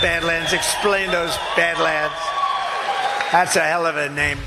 Badlands. Explain those Badlands. That's a hell of a name.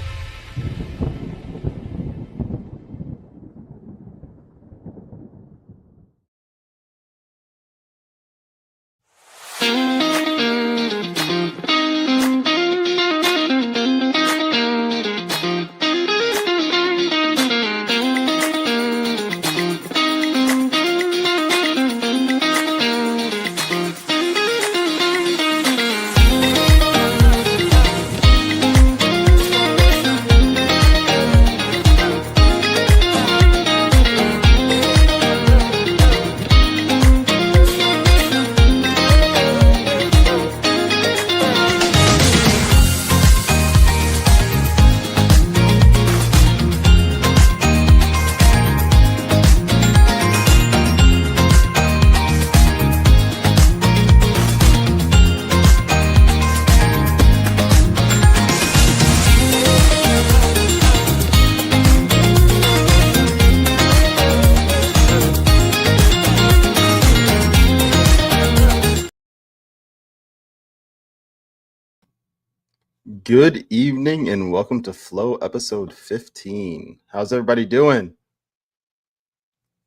Good evening and welcome to Flow episode 15. How's everybody doing?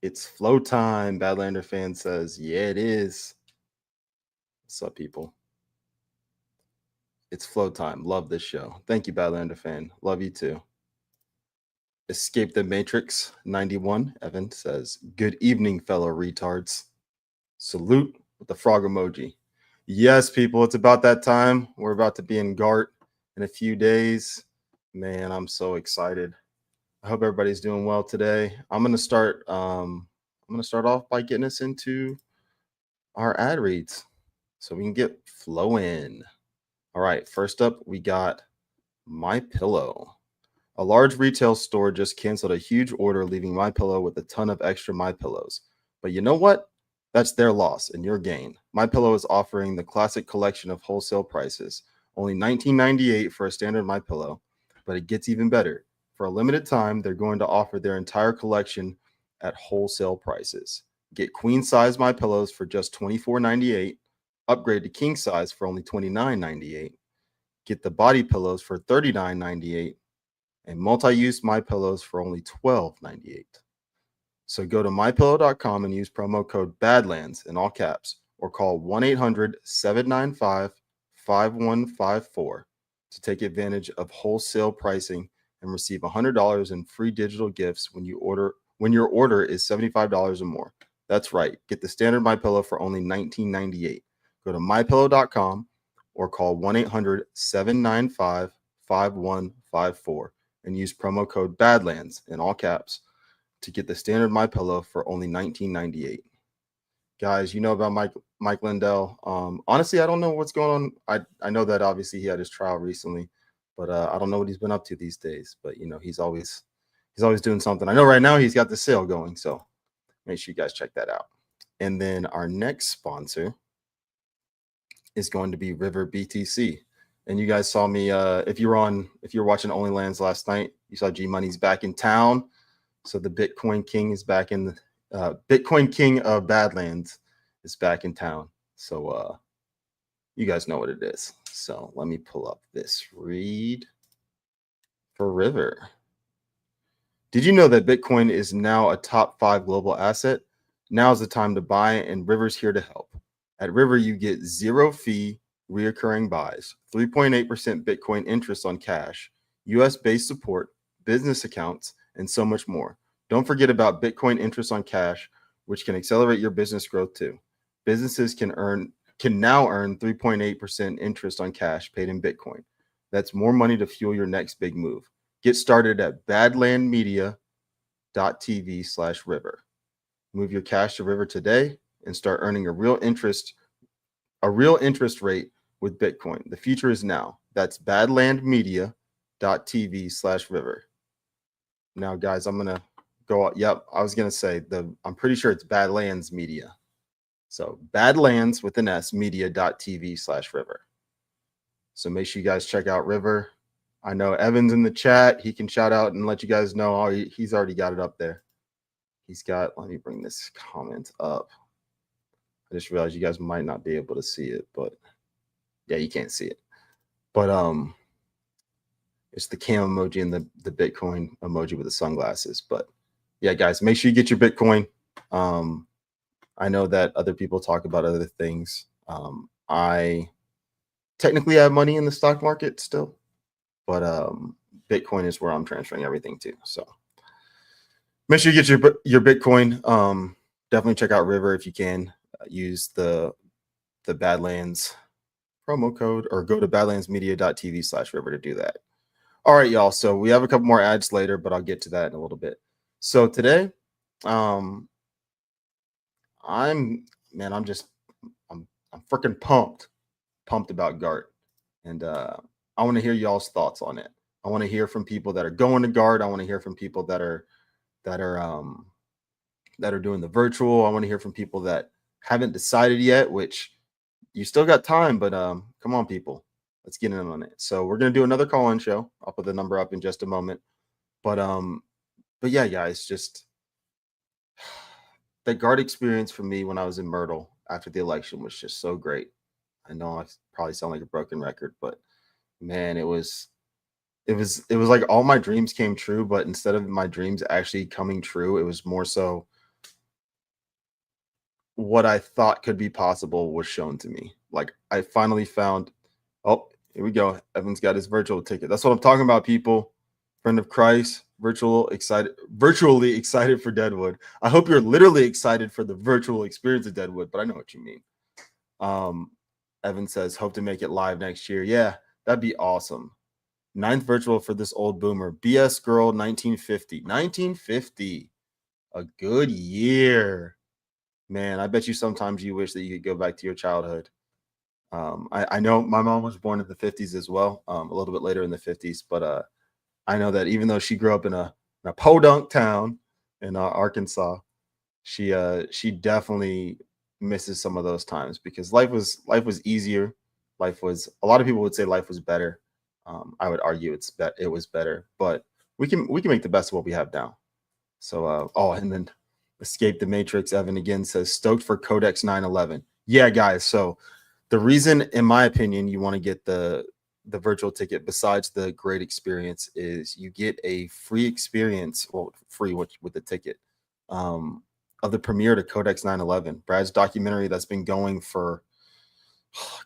It's Flow time, Badlander fan says. Yeah, it is. What's up, people? It's Flow time. Love this show. Thank you, Badlander fan. Love you too. Escape the Matrix 91, Evan says, good evening, fellow retards. Salute with the frog emoji. Yes, people, it's about that time. We're about to be in GART in a few days. Man, I'm so excited. I hope everybody's doing well today. I'm gonna start off by getting us into our ad reads so we can get flowing. All right, first up we got MyPillow. A large retail store just canceled a huge order, leaving MyPillow with a ton of extra MyPillows. But you know what? That's their loss and your gain. MyPillow is offering the classic collection of wholesale prices. Only $19.98 for a standard MyPillow, but it gets even better. For a limited time, they're going to offer their entire collection at wholesale prices. Get queen size MyPillows for just $24.98. Upgrade to king size for only $29.98. Get the body pillows for $39.98. And multi-use MyPillows for only $12.98. So go to mypillow.com and use promo code BADLANDS in all caps or call 1-800-795-5154 to take advantage of wholesale pricing and receive $100 in free digital gifts when your order is $75 or more. That's right. Get the standard MyPillow for only $19.98. Go to mypillow.com or call 1-800-795-5154 and use promo code BADLANDS in all caps to get the standard MyPillow for only $19.98. Guys, you know about Mike Lindell. Honestly, I don't know what's going on. I know that obviously he had his trial recently, but I don't know what he's been up to these days. But you know, he's always doing something. I know right now he's got the sale going, so make sure you guys check that out. And then our next sponsor is going to be River BTC. And you guys saw me if you're watching Only Lands last night, you saw G Money's back in town. So the Bitcoin King is back in the Bitcoin King of Badlands is back in town. So you guys know what it is. So let me pull up this read for River. Did you know that Bitcoin is now a top 5 global asset? Now is the time to buy, and River's here to help. At River, you get 0 fee reoccurring buys, 3.8% Bitcoin interest on cash, US-based support, business accounts, and so much more. Don't forget about Bitcoin interest on cash, which can accelerate your business growth too. Businesses can now earn 3.8% interest on cash paid in Bitcoin. That's more money to fuel your next big move. Get started at badlandmedia.tv/river. Move your cash to River today and start earning a real interest rate with Bitcoin. The future is now. That's badlandmedia.tv/river. Now, guys, I'm gonna go. Yep, I was gonna say I'm pretty sure it's Badlands Media. So Badlands with an S media.tv/river. So make sure you guys check out River. I know Evan's in the chat. He can shout out and let you guys know. Oh, he's already got it up there. Let me bring this comment up. I just realized you guys might not be able to see it, but Yeah, you can't see it. But it's the cam emoji and the Bitcoin emoji with the sunglasses. But yeah, guys, make sure you get your Bitcoin. I know that other people talk about other things. I technically have money in the stock market still, but Bitcoin is where I'm transferring everything to. So make sure you get your Bitcoin. Definitely check out River if you can. Use the Badlands promo code or go to badlandsmedia.tv/river to do that. All right, y'all. So we have a couple more ads later, but I'll get to that in a little bit. So today, I'm freaking pumped about GART, and I want to hear y'all's thoughts on it. I want to hear from people that are going to GART. I want to hear from people that are doing the virtual. I want to hear from people that haven't decided yet, which you still got time, but come on, people, let's get in on it. So we're gonna do another call-in show. I'll put the number up in just a moment. But yeah, guys, just the GART experience for me when I was in Myrtle after the election was just so great. I know I probably sound like a broken record, but man, it was like all my dreams came true, but instead of my dreams actually coming true, it was more so what I thought could be possible was shown to me. Like I finally found, oh, here we go. Evan's got his virtual ticket. That's what I'm talking about, people. Friend of Christ, virtually excited for Deadwood. I hope you're literally excited for the virtual experience of Deadwood, but I know what you mean. Evan says, hope to make it live next year. Yeah, that'd be awesome. 9th virtual for this old boomer. BS Girl 1950. 1950. A good year. Man, I bet you sometimes you wish that you could go back to your childhood. I know my mom was born in the 50s as well, a little bit later in the 50s, but I know that even though she grew up in a podunk town in Arkansas, she definitely misses some of those times because life was easier. Life was, a lot of people would say life was better. I would argue it was better, but we can make the best of what we have now. So and then Escape the Matrix. Evan again says stoked for Codex 911. Yeah, guys. So the reason, in my opinion, you want to get the virtual ticket, besides the great experience, is you get a free experience, well, free with the ticket, of the premiere to Codex 911, Brad's documentary that's been going for,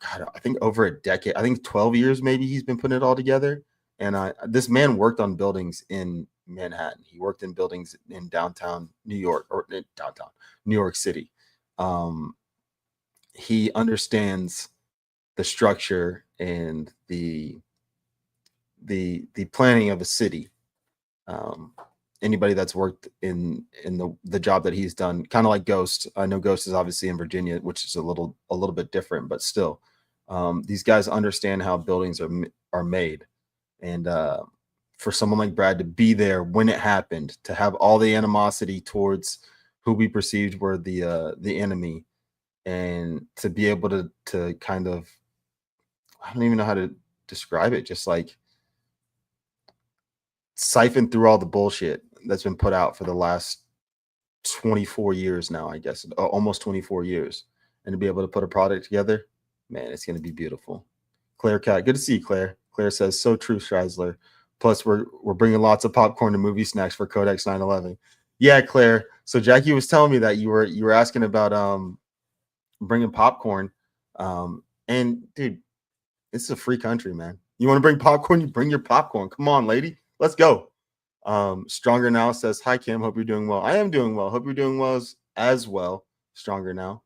God, I think over a decade. I think 12 years maybe he's been putting it all together. And this man worked on buildings in Manhattan. He worked in buildings in downtown New York, or in downtown New York City. He understands the structure and the planning of a city. Anybody that's worked in the job that he's done, kind of like Ghost. I know Ghost is obviously in Virginia, which is a little bit different, but still, these guys understand how buildings are made. And for someone like Brad to be there when it happened, to have all the animosity towards who we perceived were the enemy, and to be able to kind of, I don't even know how to describe it, just like siphon through all the bullshit that's been put out for the last 24 years now, I guess, almost 24 years, and to be able to put a product together, man, it's going to be beautiful. Claire Cat, good to see you, Claire. Claire says, so true, Schreisler. Plus, we're bringing lots of popcorn and movie snacks for Codex 911. Yeah, Claire. So Jackie was telling me that you were asking about bringing popcorn. And dude, it's a free country, man. You want to bring popcorn? You bring your popcorn. Come on, lady. Let's go. Stronger Now says, hi, Kim. Hope you're doing well. I am doing well. Hope you're doing well as well. Stronger Now.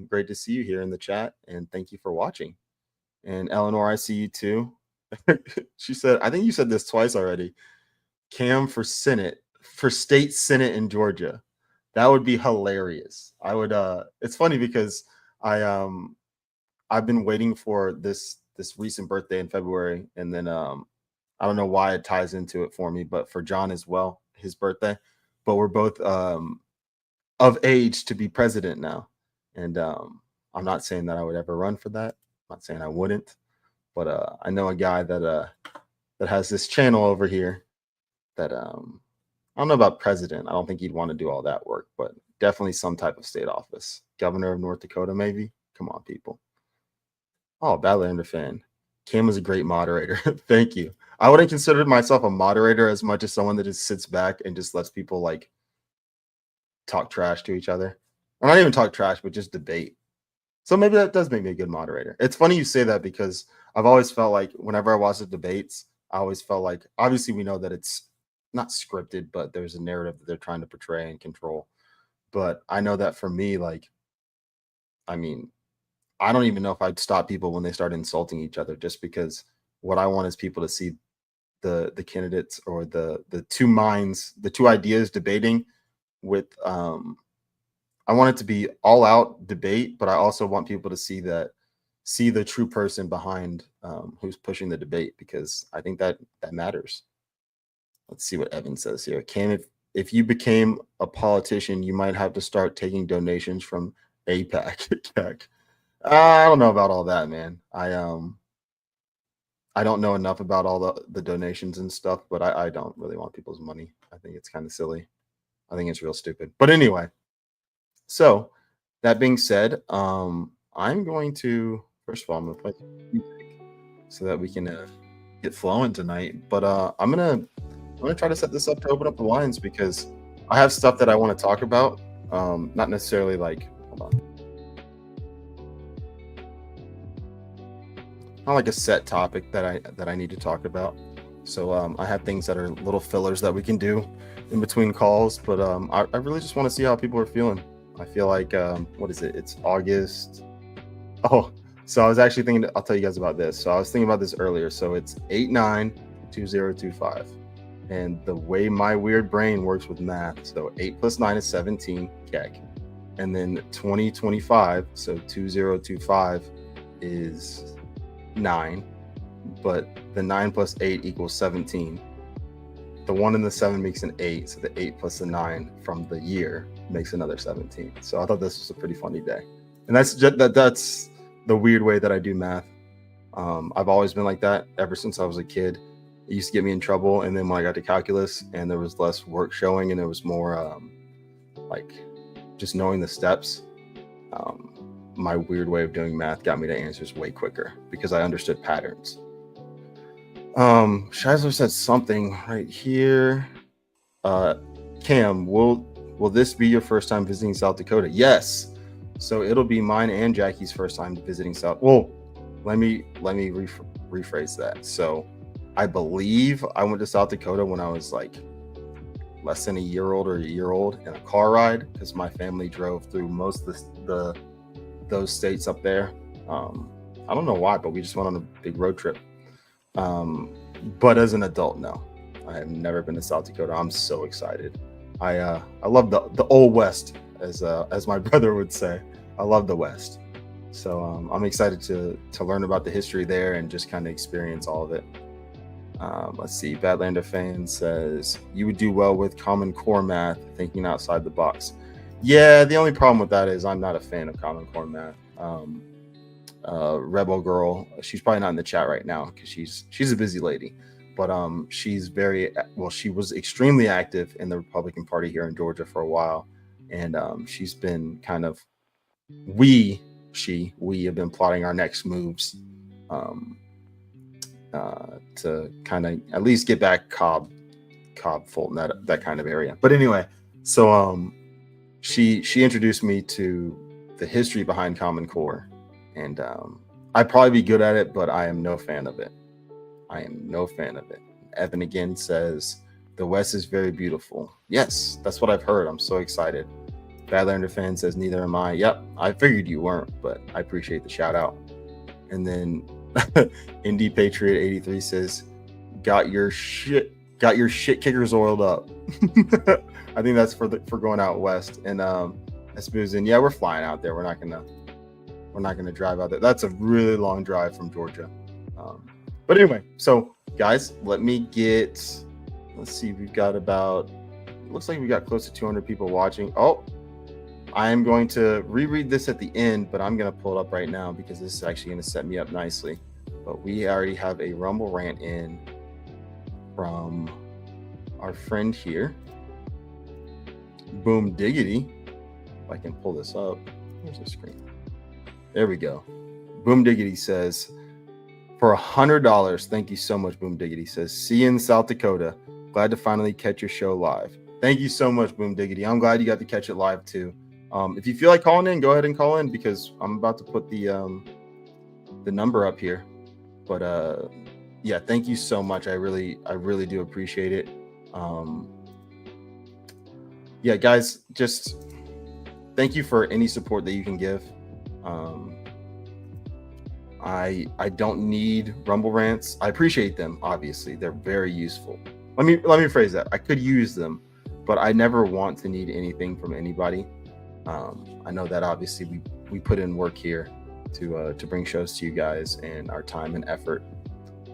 Great to see you here in the chat, and thank you for watching. And Eleanor, I see you too. She said, I think you said this twice already. Cam for state senate in Georgia. That would be hilarious. I would it's funny because I've been waiting for this recent birthday in February, and then I don't know why it ties into it for me, but for John as well, his birthday. But we're both of age to be president now. And I'm not saying that I would ever run for that. I'm not saying I wouldn't, but I know a guy that has this channel over here that I don't know about president. I don't think he'd want to do all that work, but definitely some type of state office. Governor of North Dakota, maybe. Come on, people. Oh, Badlander fan. Cam was a great moderator. Thank you. I wouldn't consider myself a moderator as much as someone that just sits back and just lets people like talk trash to each other. Or not even talk trash, but just debate. So maybe that does make me a good moderator. It's funny you say that because I've always felt like whenever I watch the debates, I always felt like obviously we know that it's not scripted, but there's a narrative that they're trying to portray and control. But I know that for me, like, I mean, I don't even know if I'd stop people when they start insulting each other just because what I want is people to see the candidates or the two minds, the two ideas debating with I want it to be all out debate, but I also want people to see the true person behind who's pushing the debate because I think that matters. Let's see what Evan says here. Cam, if you became a politician, you might have to start taking donations from APAC. I don't know about all that, man. I don't know enough about all the donations and stuff, but I don't really want people's money. I think it's kind of silly. I think it's real stupid. But anyway, so that being said, I'm going to first of all I'm gonna play some music so that we can get flowing tonight. But I'm gonna try to set this up to open up the lines because I have stuff that I want to talk about. Not necessarily like hold on. Not like a set topic that I need to talk about. So I have things that are little fillers that we can do in between calls, but I really just want to see how people are feeling. I feel like what is it? It's August. Oh, so I was actually thinking. I'll tell you guys about this. So I was thinking about this earlier. So it's 892025, and the way my weird brain works with math. So 8 plus 9 is 17. Keck, and then 2025. So 2025 is 9, but the 9 plus 8 equals 17. The 1 and the 7 makes an 8, so the 8 plus the 9 from the year makes another 17. So I thought this was a pretty funny day, and that's the weird way that I do math. I've always been like that ever since I was a kid. It used to get me in trouble, and then when I got to calculus and there was less work showing and it was more like just knowing the steps, my weird way of doing math got me to answers way quicker because I understood patterns. Scheisler said something right here. Cam, will this be your first time visiting South Dakota? Yes. So it'll be mine and Jackie's first time visiting South. Well, let me rephrase that. So I believe I went to South Dakota when I was like less than a year old in a car ride because my family drove through most of those states up there. I don't know why, but we just went on a big road trip. But as an adult, no, I have never been to South Dakota. I'm so excited. I love the old West, as my brother would say. I love the West. So I'm excited to learn about the history there and just kind of experience all of it. Let's see. Badlander fan says you would do well with Common Core math, thinking outside the box. Yeah, the only problem with that is I'm not a fan of Common Core math. Rebel Girl, she's probably not in the chat right now because she's a busy lady, but she's very well. She was extremely active in the Republican Party here in Georgia for a while, and she's been kind of we have been plotting our next moves to kind of at least get back Cobb, Fulton, that kind of area. But anyway, so she introduced me to the history behind Common Core, and I'd probably be good at it, but I am no fan of it. Evan again says the West is very beautiful. Yes, that's what I've heard. I'm so excited. Badlander fan says neither am I. Yep, I figured you weren't, but I appreciate the shout out. And then Indie Patriot 83 says got your shit kickers oiled up. I think that's for going out west. And Espoozin, yeah, we're flying out there. We're not gonna drive out there. That's a really long drive from Georgia. But anyway, so guys, let's see, we've got looks like we got close to 200 people watching. Oh, I am going to reread this at the end, but I'm going to pull it up right now because this is actually going to set me up nicely. But we already have a Rumble rant in from our friend here. Boom Diggity. If I can pull this up. Here's the screen. There we go. Boom Diggity says, for $100, thank you so much, Boom Diggity says, see you in South Dakota. Glad to finally catch your show live. Thank you so much, Boom Diggity. I'm glad you got to catch it live too. If you feel like calling in, go ahead and call in, because I'm about to put the number up here. But yeah, thank you so much. I really do appreciate it. Yeah, guys, just thank you for any support that you can give. I don't need Rumble rants. I appreciate them. Obviously, they're very useful. Let me phrase that. I could use them, but I never want to need anything from anybody. I know that obviously we put in work here to bring shows to you guys, and our time and effort,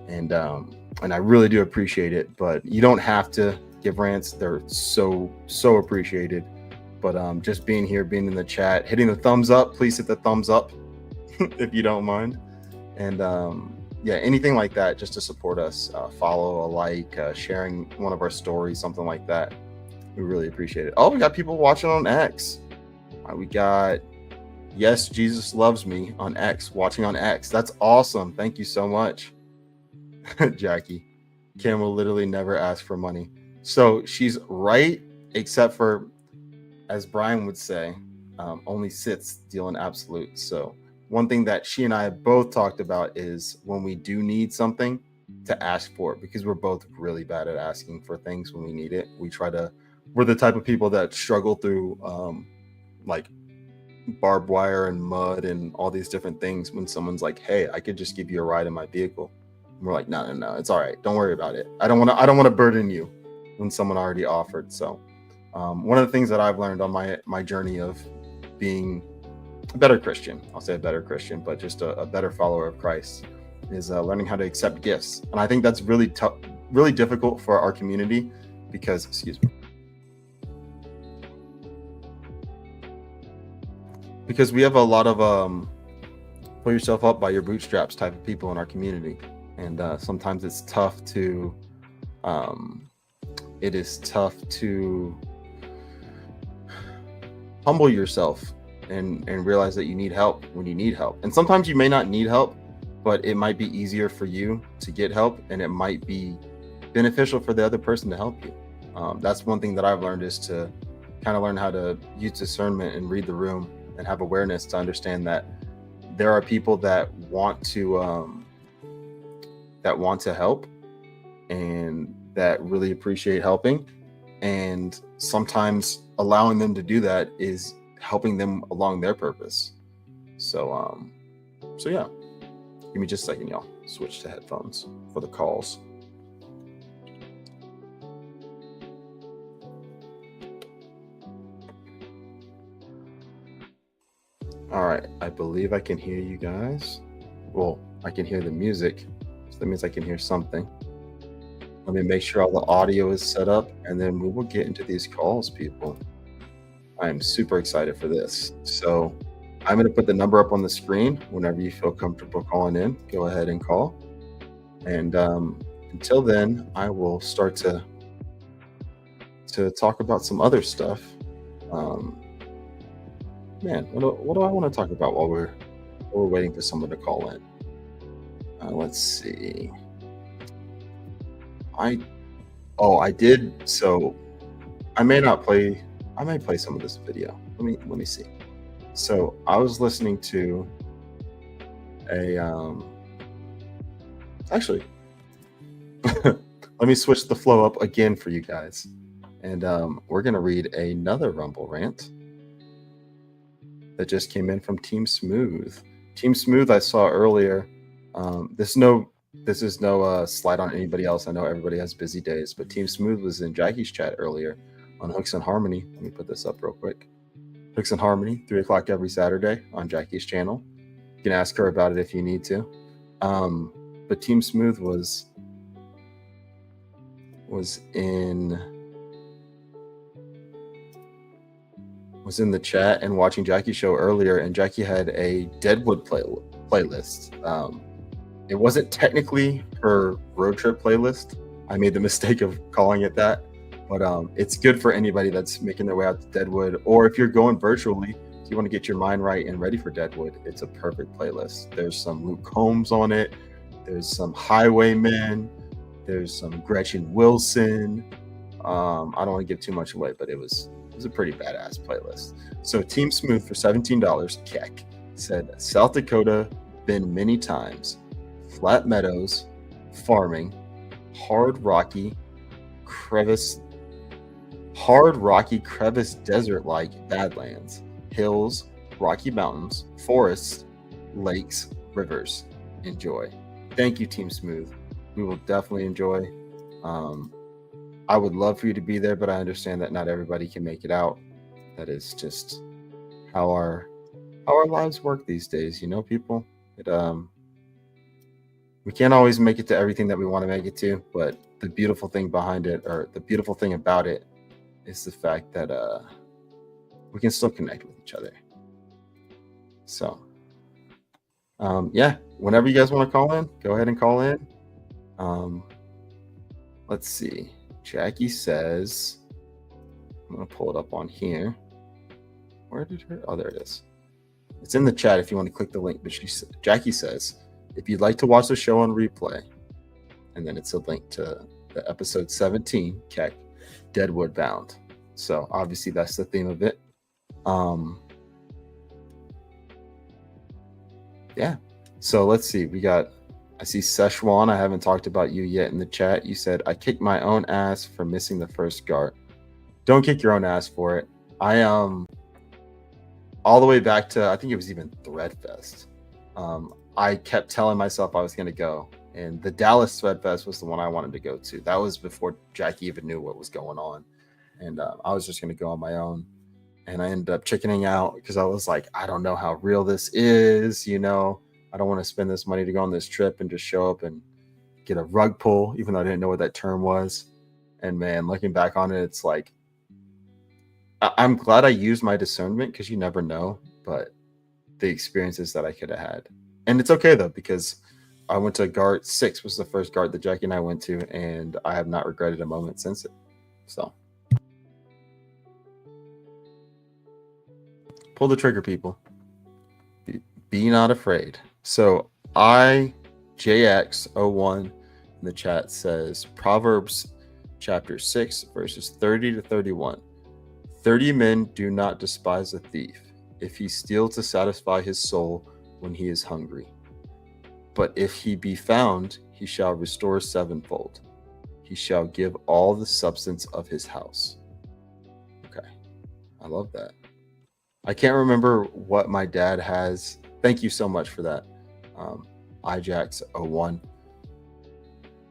and I really do appreciate it. But you don't have to give rants. They're so appreciated. But just being here, being in the chat, hitting the thumbs up, please hit the thumbs up if you don't mind. And yeah, anything like that, just to support us, follow, a like, sharing one of our stories, something like that. We really appreciate it. Oh, we got people watching on X. We got Yes, Jesus Loves Me on X, watching on X. That's awesome. Thank you so much, Jackie. Kim will literally never ask for money. So she's right, except for, as Brian would say, only Siths deal in absolute. So one thing that she and I have both talked about is when we do need something, to ask for it, because we're both really bad at asking for things when we need it. We're the type of people that struggle through like barbed wire and mud and all these different things when someone's like, hey, I could just give you a ride in my vehicle. And we're like, no, it's all right. Don't worry about it. I don't want to burden you when someone already offered. So one of the things that I've learned on my journey of being a better Christian, I'll say a better Christian, but just a better follower of Christ, is learning how to accept gifts. And I think that's really tough, really difficult for our community, because, because we have a lot of pull yourself up by your bootstraps type of people in our community. And sometimes it's tough to, humble yourself and realize that you need help when you need help. And sometimes you may not need help, but it might be easier for you to get help, and it might be beneficial for the other person to help you. That's one thing that I've learned, is to kind of learn how to use discernment and read the room and have awareness to understand that there are people that want to help and that really appreciate helping. And sometimes allowing them to do that is helping them along their purpose. So yeah, give me just a second, y'all. Switch to headphones for the calls. All right, I believe I can hear you guys. Well, I can hear the music, so that means I can hear something. Let me make sure all the audio is set up, and then we will get into these calls, people. I am super excited for this. So I'm going to put the number up on the screen. Whenever you feel comfortable calling in, go ahead and call. And until then, I will start to talk about some other stuff. Man, what do I want to talk about while we're waiting for someone to call in? Let's see. I did. So I may play some of this video. Let me see. So I was listening to actually let me switch the flow up again for you guys. And we're gonna read another Rumble rant that just came in from Team Smooth. Team Smooth, I saw earlier. This is no slide on anybody else. I know everybody has busy days, but Team Smooth was in Jackie's chat earlier on Hooks and Harmony. Let me put this up real quick. Hooks and Harmony, 3 o'clock every Saturday on Jackie's channel. You can ask her about it if you need to. But Team Smooth was in the chat and watching Jackie's show earlier, and Jackie had a Deadwood playlist. It wasn't technically her road trip playlist. I made the mistake of calling it that, but it's good for anybody that's making their way out to Deadwood, or if you're going virtually, if you want to get your mind right and ready for Deadwood, it's a perfect playlist. There's some Luke Combs on it. There's some Highwaymen. There's some Gretchen Wilson. I don't want to give too much away, but it was a pretty badass playlist. So Team Smooth for $17, Keck said South Dakota, been many times, flat meadows, farming, hard rocky crevice desert-like badlands, hills, rocky mountains, forests, lakes, rivers. Enjoy. Thank you, Team Smooth. We will definitely enjoy. I would love for you to be there, but I understand that not everybody can make it out. That is just how our lives work these days, people. We can't always make it to everything that we want to make it to, but the beautiful thing behind it, or the beautiful thing about it, is the fact that we can still connect with each other. So, whenever you guys want to call in, go ahead and call in. Let's see. Jackie says, I'm going to pull it up on here. Where did her? Oh, there it is. It's in the chat if you want to click the link. But Jackie says, if you'd like to watch the show on replay, and then it's a link to the episode 17, Keck, Deadwood Bound. So obviously that's the theme of it. So let's see. I see Szechuan. I haven't talked about you yet in the chat. You said, I kicked my own ass for missing the first GART. Don't kick your own ass for it. I all the way back to, I think it was even Threadfest. I kept telling myself I was going to go. And the Dallas Threadfest was the one I wanted to go to. That was before Jackie even knew what was going on. And I was just going to go on my own. And I ended up chickening out because I was like, I don't know how real this is, I don't want to spend this money to go on this trip and just show up and get a rug pull, even though I didn't know what that term was. And man, looking back on it, it's like, I'm glad I used my discernment because you never know, but the experiences that I could have had. And it's okay though, because I went to GART 6 was the first GART that Jackie and I went to, and I have not regretted a moment since it. So pull the trigger, people. Be not afraid. So JX01 in the chat says Proverbs chapter 6 verses 30 to 31. 30 men do not despise a thief if he steal to satisfy his soul when he is hungry. But if he be found, he shall restore sevenfold. He shall give all the substance of his house. Okay. I love that. I can't remember what my dad has. Thank you so much for that. Ijax01.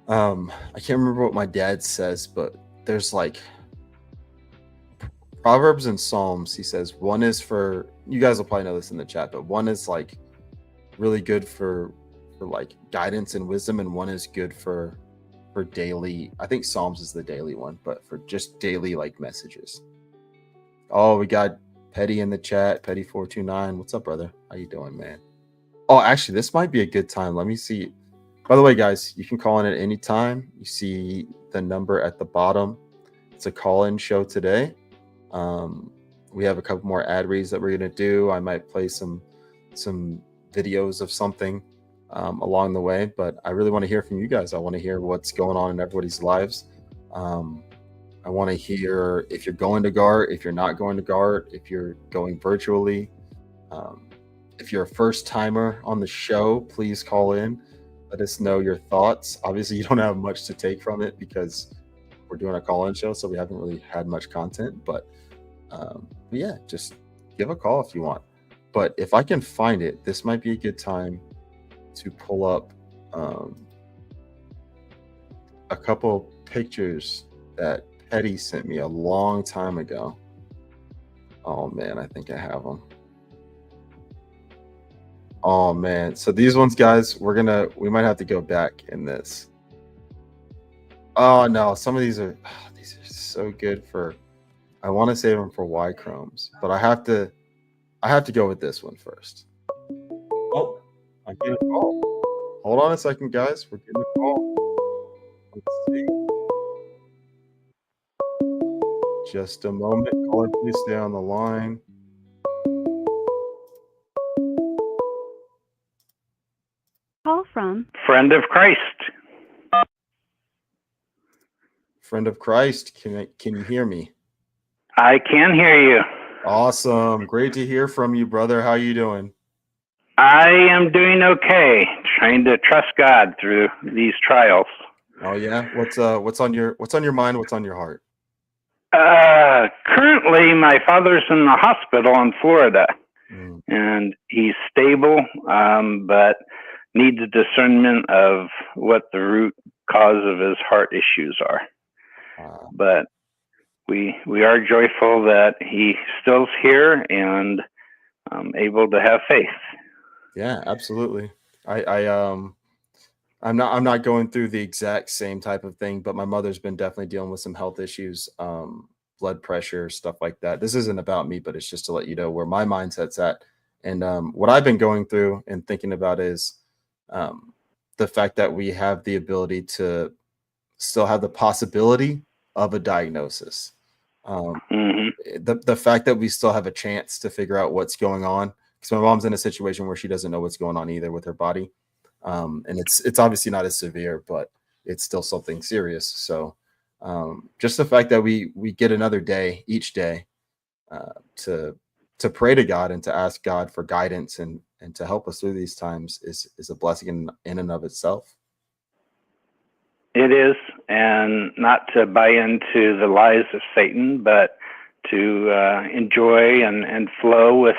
I can't remember what my dad says, but there's like Proverbs and Psalms. He says one is for, you guys will probably know this in the chat, but one is like really good for like guidance and wisdom, and one is good for daily. I think Psalms is the daily one, but for just daily like messages. Oh, we got Petty in the chat. Petty429. What's up, brother? How you doing, man? Oh, actually, this might be a good time. Let me see. By the way, guys, you can call in at any time. You see the number at the bottom. It's a call-in show today. We have a couple more ad reads that we're going to do. I might play some videos of something along the way, but I really want to hear from you guys. I want to hear what's going on in everybody's lives. I want to hear if you're going to GART, if you're not going to GART, if you're going virtually. If you're a first timer on the show, please call in. Let us know your thoughts. Obviously, you don't have much to take from it because we're doing a call-in show, so we haven't really had much content. But yeah, just give a call if you want. But if I can find it, this might be a good time to pull up a couple pictures that Petty sent me a long time ago. Oh man, I think I have them. Oh man, so these ones, guys, we might have to go back in this. Oh no, some of these are so good for. I want to save them for Y Chromes, but I have to go with this one first. Oh, I'm getting a call. Hold on a second, guys. We're getting a call. Let's see. Just a moment. Caller, please stay on the line. friend of Christ. Friend of Christ, can you hear me? I can hear you. Awesome. Great to hear from you, brother. How you doing? I am doing okay, trying to trust God through these trials. Oh yeah. What's on your mind? What's on your heart? Currently, my father's in the hospital in Florida, and he's stable, but needs a discernment of what the root cause of his heart issues are. But we are joyful that he still's here and able to have faith. Yeah, absolutely. I'm not going through the exact same type of thing, but my mother's been definitely dealing with some health issues, blood pressure, stuff like that. This isn't about me, but it's just to let you know where my mindset's at. And what I've been going through and thinking about is the fact that we have the ability to still have the possibility of a diagnosis. The fact that we still have a chance to figure out what's going on, because my mom's in a situation where she doesn't know what's going on either with her body. And it's obviously not as severe, but it's still something serious. So just the fact that we get another day each day to pray to God and to ask God for guidance and to help us through these times is a blessing in and of itself. It is, and not to buy into the lies of Satan, but to enjoy and flow with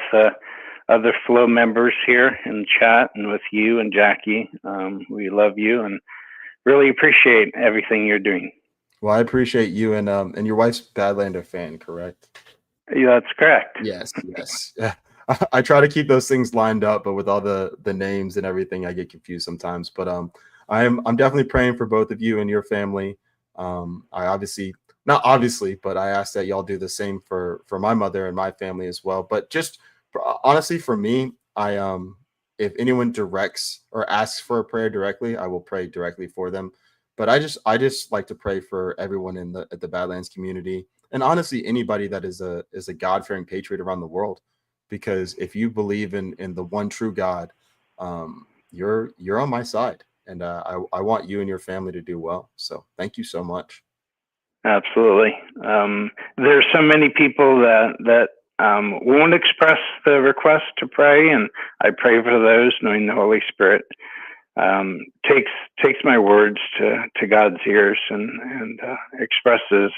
other flow members here in chat and with you and Jackie. We love you and really appreciate everything you're doing. Well, I appreciate you, and your wife's Badlander fan, correct? Yeah, that's correct. Yes. Yeah. I try to keep those things lined up, but with all the names and everything, I get confused sometimes. But I'm definitely praying for both of you and your family. Not obviously, but I ask that y'all do the same for my mother and my family as well. But just honestly, for me, if anyone directs or asks for a prayer directly, I will pray directly for them. But I just like to pray for everyone in the Badlands community, and honestly, anybody that is a God-fearing patriot around the world. Because if you believe in the one true God, you're on my side, and I want you and your family to do well. So thank you so much. Absolutely. There's so many people that won't express the request to pray, and I pray for those, knowing the Holy Spirit takes my words to God's ears and expresses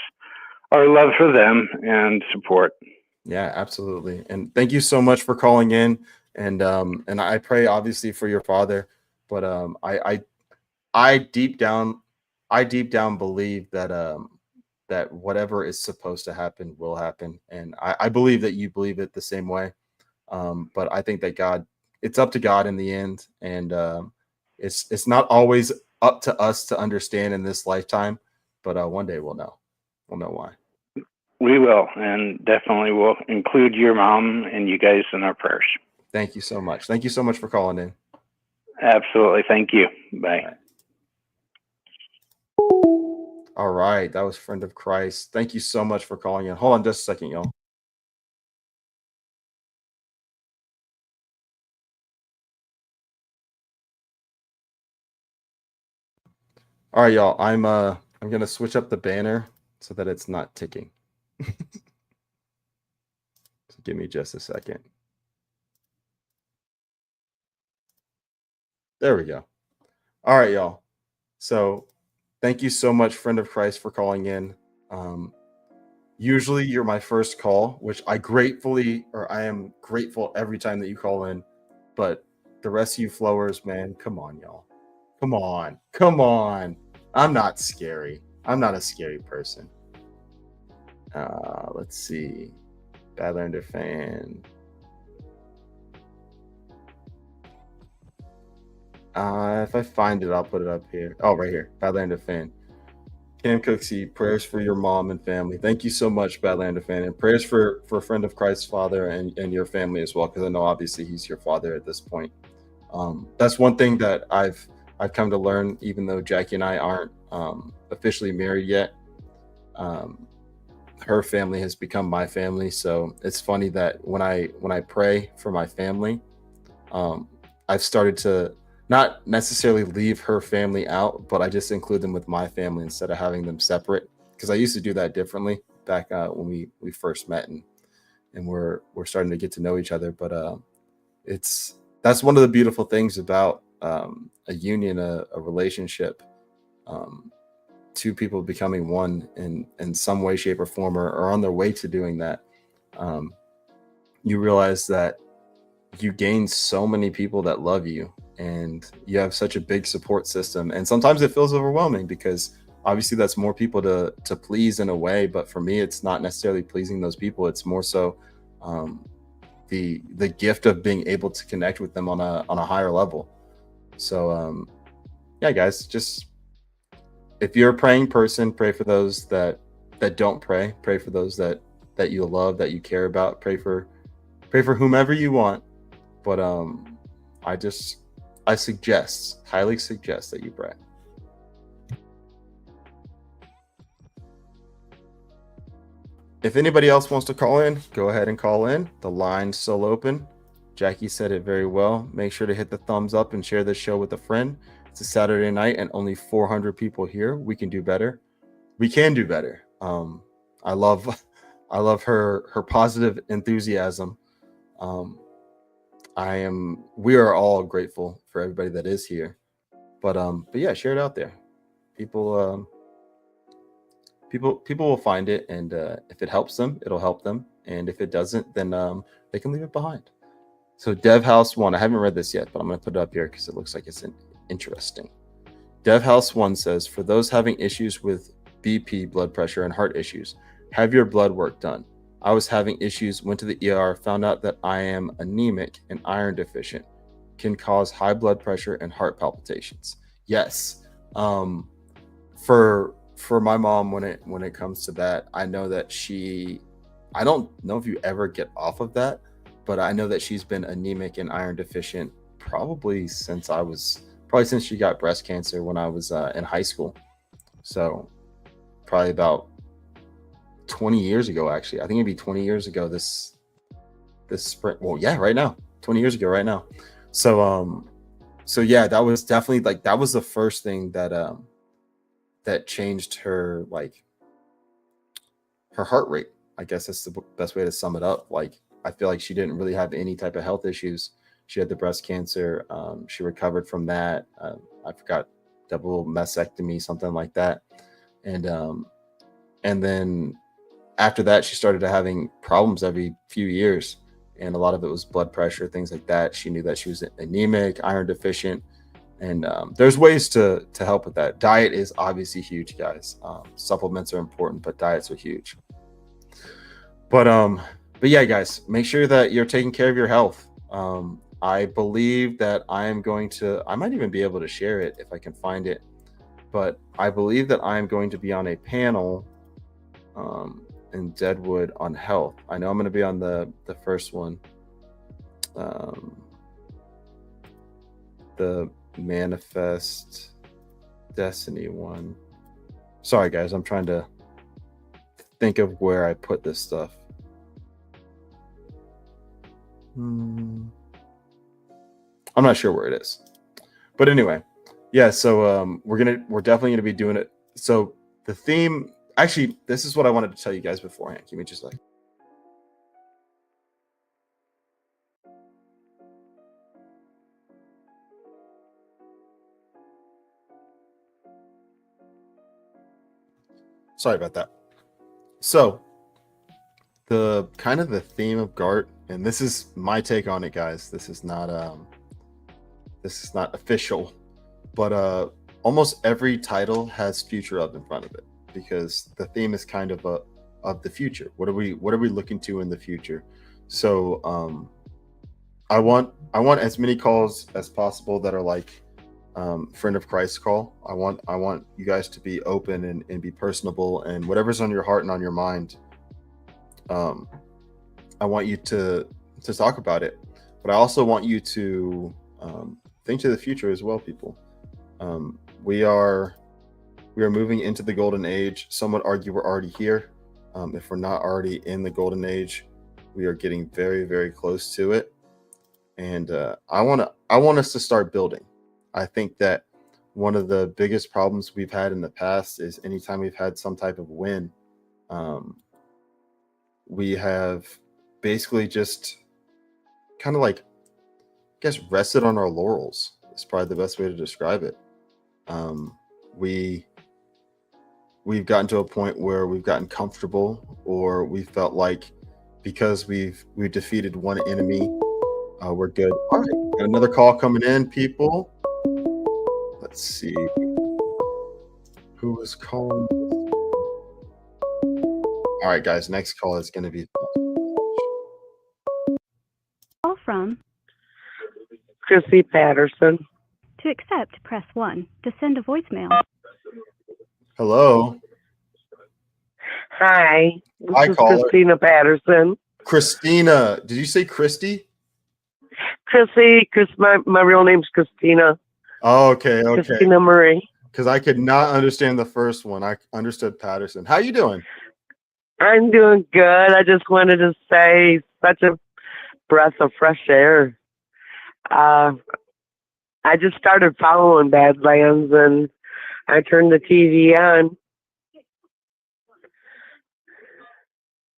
our love for them and support. Yeah, absolutely. And thank you so much for calling in. And I pray obviously for your father, but I deep down believe that that whatever is supposed to happen will happen. And I believe that you believe it the same way. But I think that it's up to God in the end. And it's not always up to us to understand in this lifetime, but one day we'll know. We'll know why. We will, and definitely will include your mom and you guys in our prayers. Thank you so much. Thank you so much for calling in. Absolutely. Thank you. Bye. All right. That was Friend of Christ. Thank you so much for calling in. Hold on just a second, y'all. All right, y'all. I'm going to switch up the banner so that it's not ticking. So give me just a second. There we go. All right, y'all. So thank you so much, Friend of Christ, for calling in. Usually you're my first call, which I am grateful every time that you call in. But the rest of you flowers, man, come on, y'all. Come on. I'm not scary. I'm not a scary person. Let's see. Badlander fan. If I find it, I'll put it up here. Oh, right here. Badlander fan. Cam Cooksey, prayers for your mom and family. Thank you so much, Badlander fan, and prayers for Friend of Christ's father and your family as well, because I know obviously he's your father at this point. That's one thing that I've come to learn, even though Jackie and I aren't officially married yet. Her family has become my family, so it's funny that when I pray for my family, I've started to not necessarily leave her family out, but I just include them with my family instead of having them separate, because I used to do that differently back when we first met, and we're starting to get to know each other. But it's that's one of the beautiful things about a union, a relationship, two people becoming one in some way, shape, or form, or on their way to doing that. You realize that you gain so many people that love you, and you have such a big support system. And sometimes it feels overwhelming because obviously that's more people to please in a way. But for me, it's not necessarily pleasing those people. It's more so the gift of being able to connect with them on a higher level. So yeah, guys, just if you're a praying person, pray for those that don't pray. Pray for those that you love, that you care about. Pray for whomever you want. But I highly suggest that you pray. If anybody else wants to call in, go ahead and call in. The line's still open. Jackie said it very well. Make sure to hit the thumbs up and share this show with a friend. It's a Saturday night and only 400 people here. We can do better. We can do better. I love her positive enthusiasm. We are all grateful for everybody that is here. But yeah, share it out there. People will find it, and if it helps them, it'll help them. And if it doesn't, then they can leave it behind. So DevHouse1, I haven't read this yet, but I'm going to put it up here because it looks like it's interesting. DevHouse1 says, for those having issues with BP, blood pressure, and heart issues, have your blood work done. I was having issues, went to the ER, found out that I am anemic and iron deficient, can cause high blood pressure and heart palpitations. Yes. For my mom, when it comes to that, I know that I don't know if you ever get off of that, but I know that she's been anemic and iron deficient probably since she got breast cancer when I was in high school. So probably about 20 years ago, actually. I think it'd be 20 years ago this spring. Well, yeah, right now. 20 years ago right now. So yeah, that was definitely that was the first thing that changed her, her heart rate. I guess that's the best way to sum it up. I feel like she didn't really have any type of health issues. She had the breast cancer. She recovered from that. I forgot, double mastectomy, something like that. And then after that, she started having problems every few years. And a lot of it was blood pressure, things like that. She knew that she was anemic, iron deficient. And there's ways to help with that. Diet is obviously huge, guys. Supplements are important, but diets are huge. But yeah, guys, make sure that you're taking care of your health. I believe that I might even be able to share it if I can find it. But I believe that I am going to be on a panel in Deadwood on health. I know I'm going to be on the first one. The Manifest Destiny one. Sorry, guys, I'm trying to think of where I put this stuff. I'm not sure where it is, but anyway, yeah. So we're definitely gonna be doing it. So the theme, actually, this is what I wanted to tell you guys beforehand. Give me just a second. Sorry about that. So the theme of GART, and this is my take on it, guys. This is not official, but almost every title has future of in front of it, because the theme is kind of of the future. What are we looking to in the future? So I want as many calls as possible that are friend of Christ call. I want you guys to be open and be personable, and whatever's on your heart and on your mind, I want you to talk about it. But I also want you to think to the future as well, people. We are moving into the golden age. Some would argue we're already here. If we're not already in the golden age, we are getting very, very close to it. And I want us to start building. I think that one of the biggest problems we've had in the past is anytime we've had some type of win, we have basically just kind of like, I guess, rested on our laurels. Is probably the best way to describe it. We've gotten to a point where we've gotten comfortable, or we felt like because we've defeated one enemy, we're good. All right, got another call coming in, people. Let's see who was calling. All right, guys, next call is going to be Call from Chrissy Patterson. to accept, press 1. To send a voicemail. hello. Hi, this Hi, is caller. Christina Patterson. Christina. Did you say Christy? Chrissy, my real name's Christina. Oh, okay. Christina Marie. Because I could not understand the first one. I understood Patterson. How you doing? I'm doing good. I just wanted to say, such a breath of fresh air. I just started following Badlands, and I turned the TV on.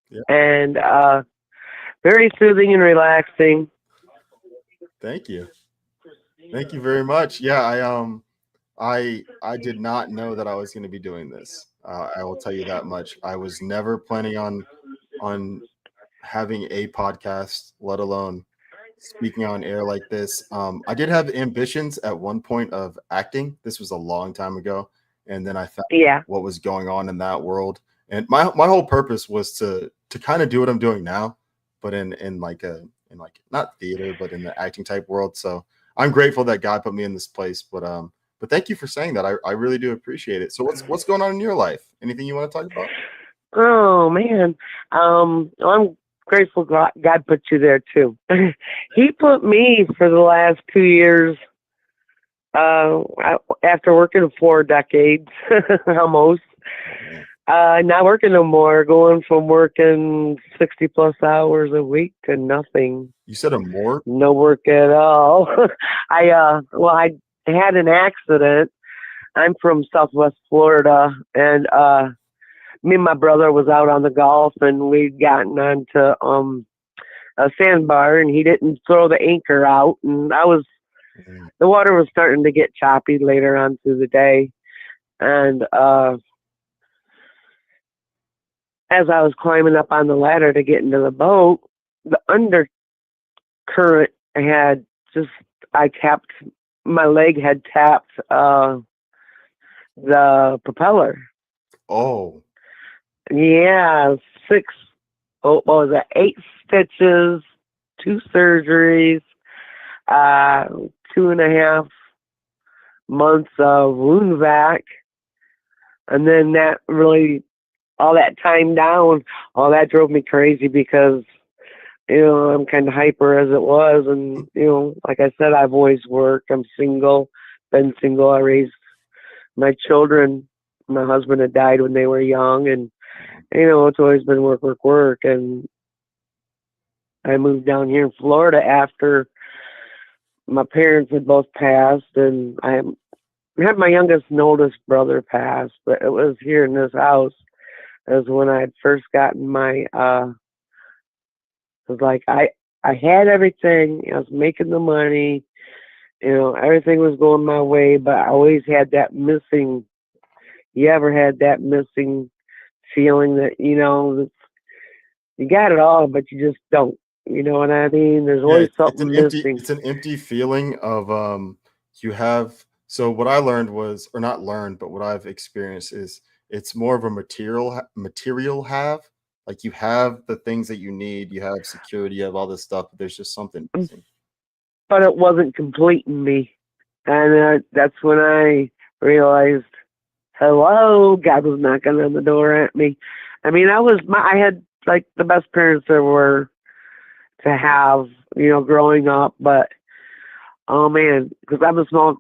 Yeah. And very soothing and relaxing. Thank you. Thank you very much. Yeah, I did not know that I was going to be doing this. I will tell you that much. I was never planning on having a podcast, let alone speaking on air like this. I did have ambitions at one point of acting. This was a long time ago, and then I found what was going on in that world. And my whole purpose was to kind of do what I'm doing now, but in like not theater, but in the acting type world. So I'm grateful that God put me in this place. But thank you for saying that. I really do appreciate it. So what's going on in your life? Anything you want to talk about? Oh man, I'm grateful God put you there too. He put me for the last 2 years. After working 4 decades, almost. Not working no more. Going from working 60+ hours a week to nothing. You said a morgue? No work at all. I had an accident. I'm from Southwest Florida, and me and my brother was out on the Gulf, and we'd gotten onto a sandbar, and he didn't throw the anchor out, and the water was starting to get choppy later on through the day, and as I was climbing up on the ladder to get into the boat, the undercurrent had my leg had tapped the propeller. Oh. Yeah, 8 stitches, 2 surgeries, 2.5 months of wound vac. And then that really, all that time down, all that drove me crazy because, I'm kind of hyper as it was. And, like I said, I've always worked. I'm single, been single. I raised my children. My husband had died when they were young. And, it's always been work. And I moved down here in Florida after my parents had both passed. And I had my youngest and oldest brother pass. But it was here in this house. As when I had first gotten my, it was like I had everything. I was making the money. Everything was going my way, but I always had that missing. You ever had that missing feeling that, you got it all, but you just don't. You know what I mean? There's always something missing. It's an empty feeling of you have. So what I learned was, or not learned, but what I've experienced is it's more of a material have. Like you have the things that you need, you have security, you have all this stuff, but there's just something missing. But it wasn't completing me. And that's when I realized, hello, God was knocking on the door at me. I mean, I had like the best parents there were to have, growing up, but oh man, because I'm a small,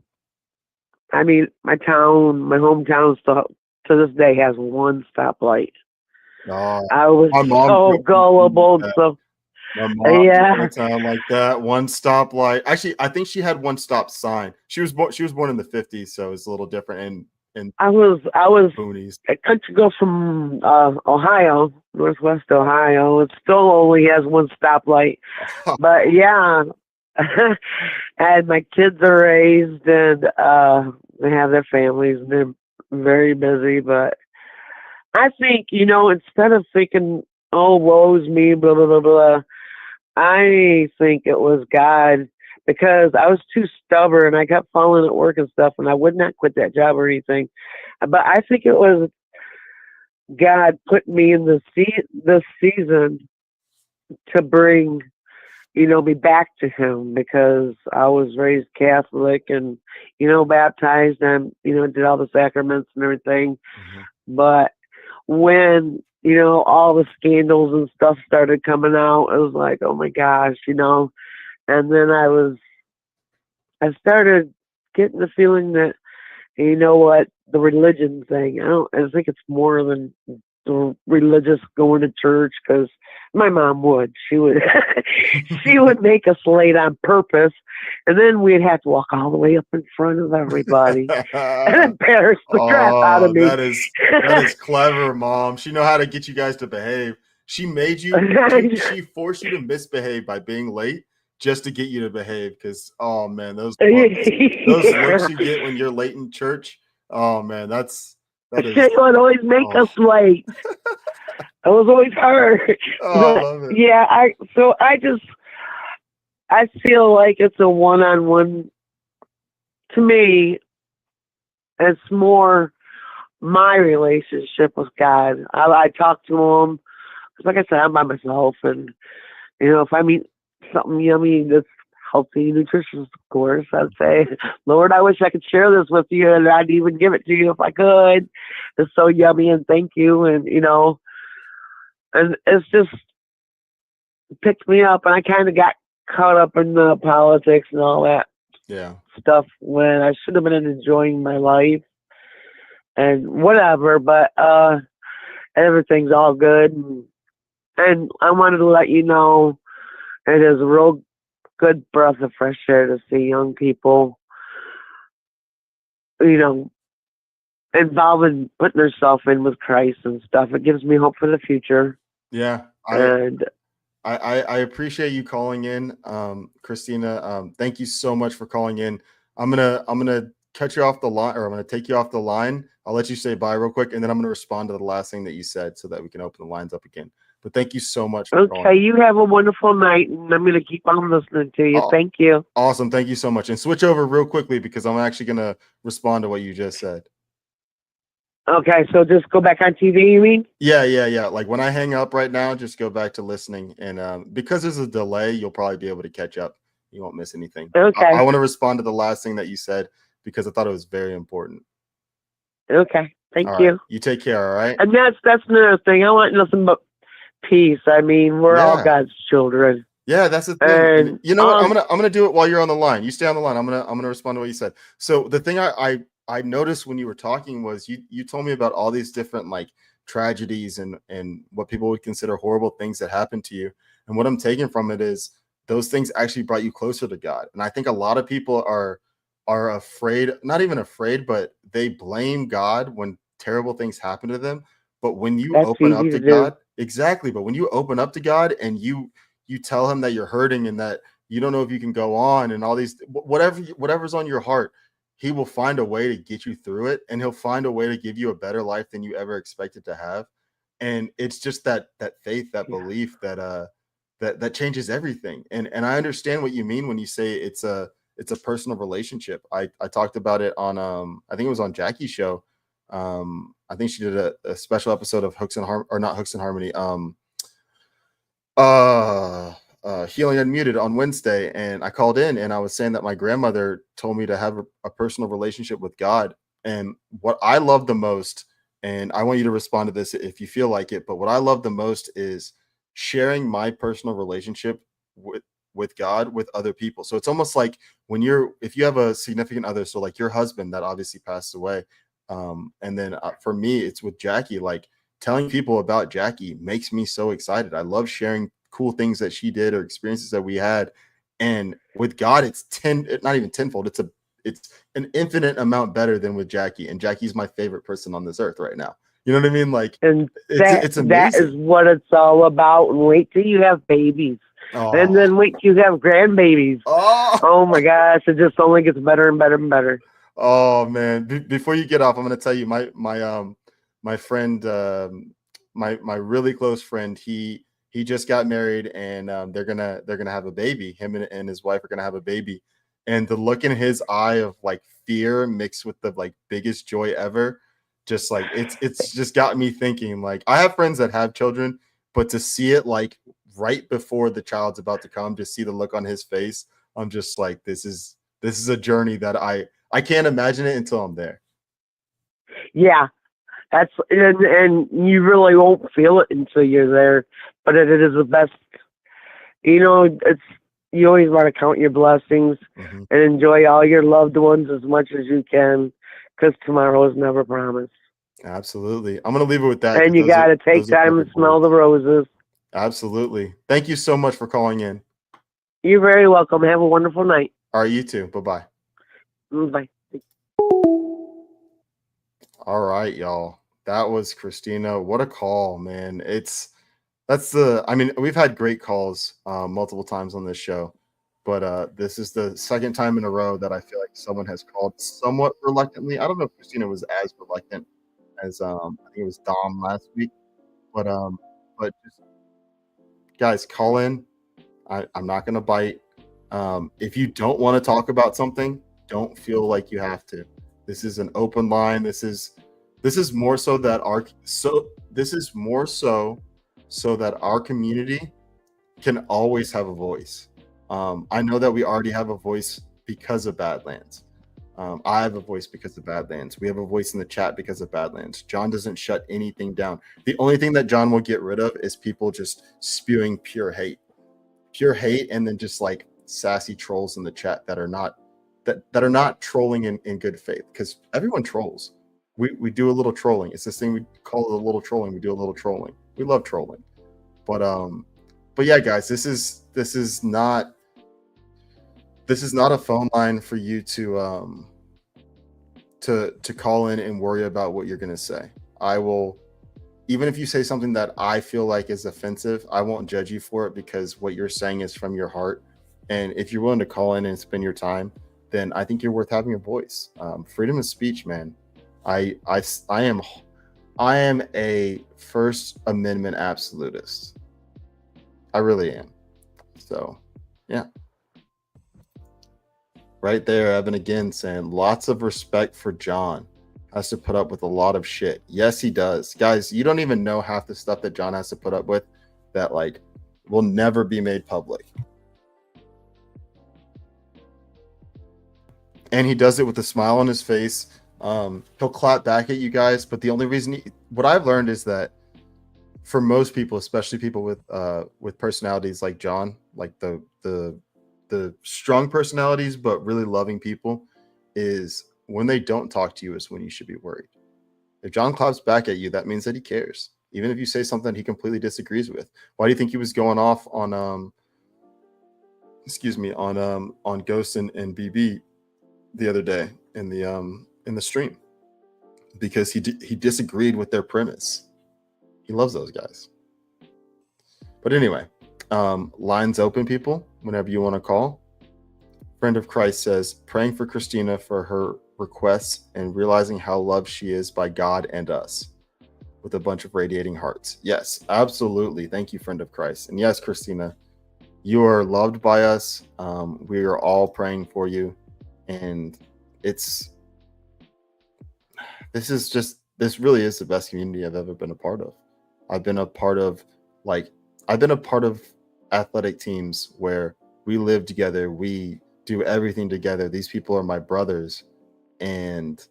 my hometown still to this day has 1 stoplight. I was so gullible. So My mom Yeah. in a town like that. One stoplight. Actually, I think she had one stop sign. She was born in the 50s, so it's a little different in I was boonies. a country girl from Ohio, Northwest Ohio. It still only has one stoplight. But yeah, and my kids are raised and they have their families and they're very busy. But I think, instead of thinking, oh, woe's me, blah, blah, blah, blah, I think it was God because I was too stubborn. I kept falling at work and stuff, and I would not quit that job or anything. But I think it was God put me in this season to bring, me back to Him because I was raised Catholic and, baptized and, did all the sacraments and everything. Mm-hmm. But when all the scandals and stuff started coming out, it was like, oh my gosh, and then I started getting the feeling that, the religion thing, I think it's more than the religious going to church, because my mom she would she would make us late on purpose, and then we'd have to walk all the way up in front of everybody and embarrass the crap out of me. That is clever, Mom. She know how to get you guys to behave. She made you she forced you to misbehave by being late just to get you to behave, because oh man, those looks you get when you're late in church, oh man, that is She would always make us late. It was always her. Oh, I love it. Yeah, I feel like it's a one-on-one. To me, it's more my relationship with God. I talk to Him because, like I said, I'm by myself, and if I meet something yummy that's healthy, nutritious, of course, I'd say, Lord, I wish I could share this with you, and I'd even give it to you if I could. It's so yummy, and thank you, and and it's just picked me up, and I kind of got caught up in the politics and all that stuff when I should have been enjoying my life and whatever, but everything's all good, and I wanted to let you know it is a real good breath of fresh air to see young people, involved in putting themselves in with Christ and stuff. It gives me hope for the future. Yeah. I appreciate you calling in, Christina. Thank you so much for calling in. I'm gonna cut you off the line, or I'm gonna take you off the line. I'll let you say bye real quick, and then I'm gonna respond to the last thing that you said so that we can open the lines up again. But thank you so much for calling. You have a wonderful night, and I'm gonna keep on listening to you. Thank you. Awesome. Thank you so much. And switch over real quickly because I'm actually gonna respond to what you just said. Okay, so just go back on TV, you mean? Yeah. Like when I hang up right now, just go back to listening. And because there's a delay, you'll probably be able to catch up. You won't miss anything. Okay. I want to respond to the last thing that you said because I thought it was very important. Okay. Thank you. Right. You take care, all right? And that's another thing. I want nothing but peace. I mean, we're all God's children. Yeah, that's the thing. And you know what? I'm gonna do it while you're on the line. You stay on the line. I'm gonna respond to what you said. So the thing I noticed when you were talking was you told me about all these different like tragedies and what people would consider horrible things that happened to you. And what I'm taking from it is those things actually brought you closer to God. And I think a lot of people are afraid, not even afraid, but they blame God when terrible things happen to them. But when you open up to God, exactly. But when you open up to God and you tell Him that you're hurting and that you don't know if you can go on and all these whatever's on your heart, He will find a way to get you through it, and He'll find a way to give you a better life than you ever expected to have. And it's just that faith, that belief that changes everything. And I understand what you mean when you say it's a personal relationship. I talked about it on I think it was on Jackie's show. I think she did a special episode of not Hooks and Harmony. Healing Unmuted on Wednesday, and I called in and I was saying that my grandmother told me to have a personal relationship with God. And what I love the most, and I want you to respond to this if you feel like it, but what I love the most is sharing my personal relationship with God with other people. So it's almost like if you have a significant other, so like your husband that obviously passed away, and then for me it's with Jackie. Like telling people about Jackie makes me so excited. I love sharing cool things that she did or experiences that we had. And with God, it's not even tenfold. It's an infinite amount better than with Jackie. And Jackie's my favorite person on this earth right now. You know what I mean? Like, And it's amazing. that is what it's all about. And wait till you have babies. Oh. And then wait till you have grandbabies. Oh, Oh my gosh, it just only gets better and better and better. oh man. Before you get off, I'm going to tell you my friend, my really close friend, he just got married, and they're gonna have a baby. Him and his wife are gonna have a baby, and the look in his eye of like fear mixed with the like biggest joy ever, just like it's just got me thinking. Like, I have friends that have children, but to see it like right before the child's about to come, to see the look on his face, I'm just like, this is a journey that I can't imagine it until I'm there. Yeah, that's and you really won't feel it until you're there. But it is the best. You always want to count your blessings and enjoy all your loved ones as much as you can, because tomorrow is never promised. Absolutely. I'm going to leave it with that. And you got to take time and smell the roses. Absolutely. Thank you so much for calling in. You're very welcome. Have a wonderful night. All right, you too. Bye-bye. Bye. All right, y'all. That was Christina. What a call, man. We've had great calls multiple times on this show, but this is the second time in a row that I feel like someone has called somewhat reluctantly. I don't know if Christina was as reluctant as I think it was Dom last week, but just guys, call in. I'm not gonna bite. If you don't want to talk about something, don't feel like you have to. This is an open line. This is more so that our community can always have a voice. I know that we already have a voice because of Badlands. I have a voice because of Badlands. We have a voice in the chat because of Badlands. John doesn't shut anything down. The only thing that John will get rid of is people just spewing pure hate, and then just like sassy trolls in the chat that are not trolling in good faith, because everyone trolls. We do a little trolling. It's this thing we call it a little trolling. We do a little trolling. We love trolling. But yeah, guys, this is not a phone line for you to call in and worry about what you're going to say. I will, even if you say something that I feel like is offensive, I won't judge you for it, because what you're saying is from your heart. And if you're willing to call in and spend your time, then I think you're worth having a voice. Freedom of speech, man. I am a First Amendment absolutist. I really am. So, yeah. Right there, Evan again saying lots of respect for John. Has to put up with a lot of shit. Yes, he does. Guys, you don't even know half the stuff that John has to put up with that like will never be made public. And he does it with a smile on his face. He'll clap back at you guys, but the only reason what I've learned is that for most people, especially people with personalities like John, like the strong personalities but really loving people, is when they don't talk to you is when you should be worried. If John claps back at you, that means that he cares, even if you say something he completely disagrees with. Why do you think he was going off on Ghost and BB the other day in the stream? Because he disagreed with their premise. He loves those guys. But anyway, lines open, people, whenever you want to call. Friend of Christ says, praying for Christina for her requests and realizing how loved she is by God and us, with a bunch of radiating hearts. Yes, absolutely. Thank you, friend of Christ. And yes, Christina, you are loved by us. We are all praying for you. And this really is the best community I've ever been a part of. I've been a part of athletic teams where we live together. We do everything together. These people are my brothers. And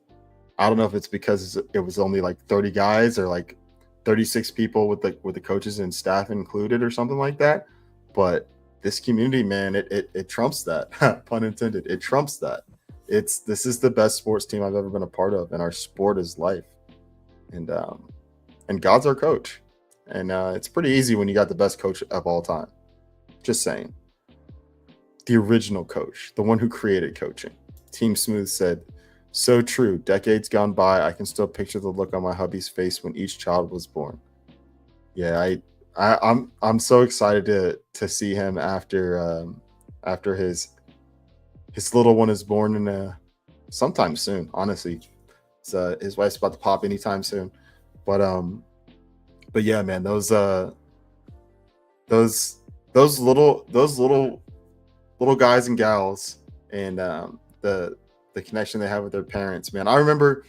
I don't know if it's because it was only like 30 guys or like 36 people with the coaches and staff included or something like that. But this community, man, it trumps that. Pun intended. It trumps that. This is the best sports team I've ever been a part of, and our sport is life. And God's our coach. And it's pretty easy when you got the best coach of all time. Just saying. The original coach, the one who created coaching. Team Smooth said, "So true. Decades gone by, I can still picture the look on my hubby's face when each child was born." Yeah, I'm so excited to see him after his little one is born in sometime soon. Honestly, his wife's about to pop anytime soon. But yeah, man, those little guys and gals, and the connection they have with their parents, man. I remember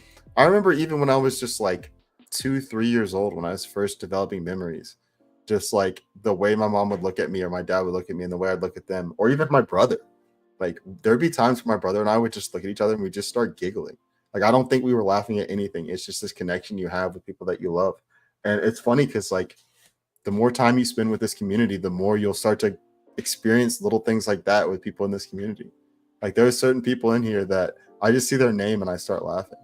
even when I was just like 2-3 years old, when I was first developing memories, just like the way my mom would look at me or my dad would look at me and the way I'd look at them, or even my brother. Like there'd be times where my brother and I would just look at each other and we'd just start giggling. Like I don't think we were laughing at anything. It's just this connection you have with people that you love. And it's funny because like the more time you spend with this community, the more you'll start to experience little things like that with people in this community. Like there's certain people in here that I just see their name and I start laughing.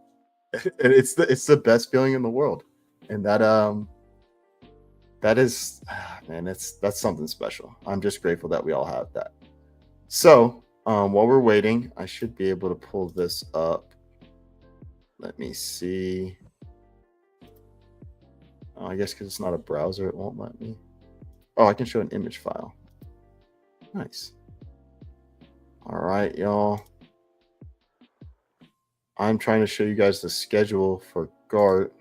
And it's the best feeling in the world. And that is, man, that's something special. I'm just grateful that we all have that. So while we're waiting, I should be able to pull this up. Let me see. I guess because it's not a browser, it won't let me. Oh, I can show an image file. Nice. All right, y'all. I'm trying to show you guys the schedule for GART,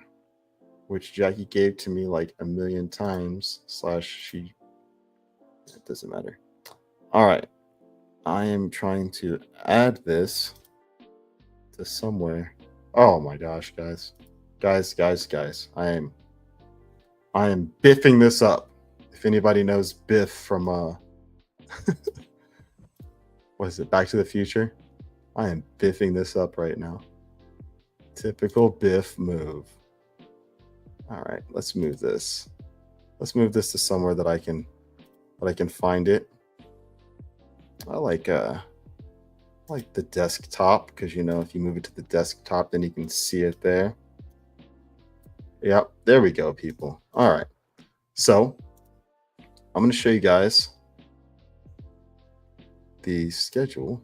which Jackie gave to me like a million times. It doesn't matter. All right. I am trying to add this to somewhere. Oh my gosh, guys. Guys. I am biffing this up. If anybody knows Biff from what is it, Back to the Future? I am biffing this up right now. Typical Biff move. All right, let's move this. Let's move this to somewhere that I can find it. I like the desktop, because you know if you move it to the desktop, then you can see it there. Yep, there we go, people. All right, so I'm going to show you guys the schedule.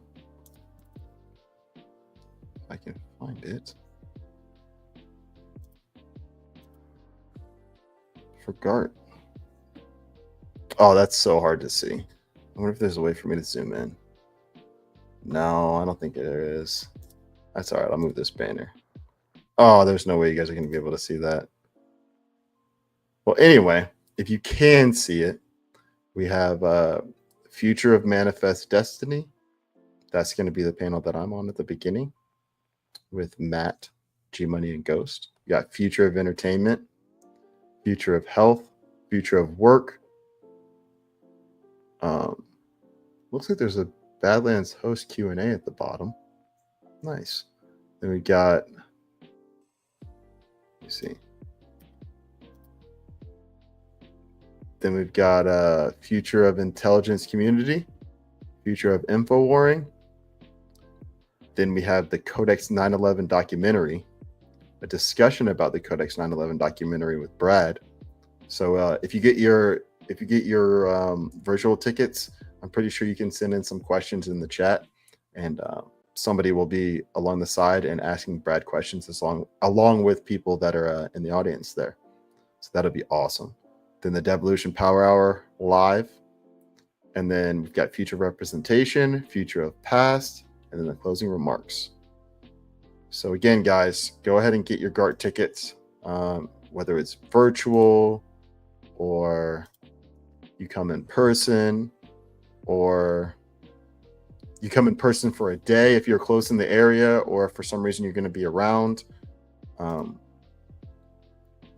If I can find it for GART. Oh, that's so hard to see. I wonder if there's a way for me to zoom in. No, I don't think there is. That's all right. I'll move this banner. Oh, there's no way you guys are going to be able to see that. Well, anyway, if you can see it, we have Future of Manifest Destiny. That's going to be the panel that I'm on at the beginning with Matt, G-Money, and Ghost. You got Future of Entertainment, Future of Health, Future of Work. Looks like there's a Badlands host Q&A at the bottom. Nice. Then we got, let me see. Then we've got Future of Intelligence Community, Future of Info Warring. Then we have the Codex 9/11 documentary, a discussion about the Codex 9/11 documentary with Brad. So if you get your virtual tickets, I'm pretty sure you can send in some questions in the chat, and somebody will be along the side and asking Brad questions along with people that are in the audience there. So that'll be awesome. Then the Devolution Power Hour live, and then we've got Future Representation, Future of Past, and then the closing remarks. So again, guys, go ahead and get your GART tickets, whether it's virtual or you come in person, or you come in person for a day if you're close in the area, or if for some reason you're going to be around. You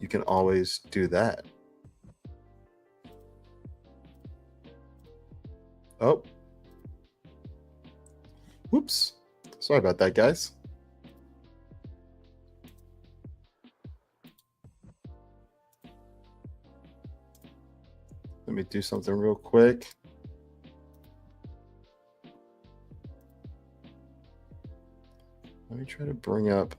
can always do that. Oh, whoops. Sorry about that, guys. Let me do something real quick. Let me try to bring up.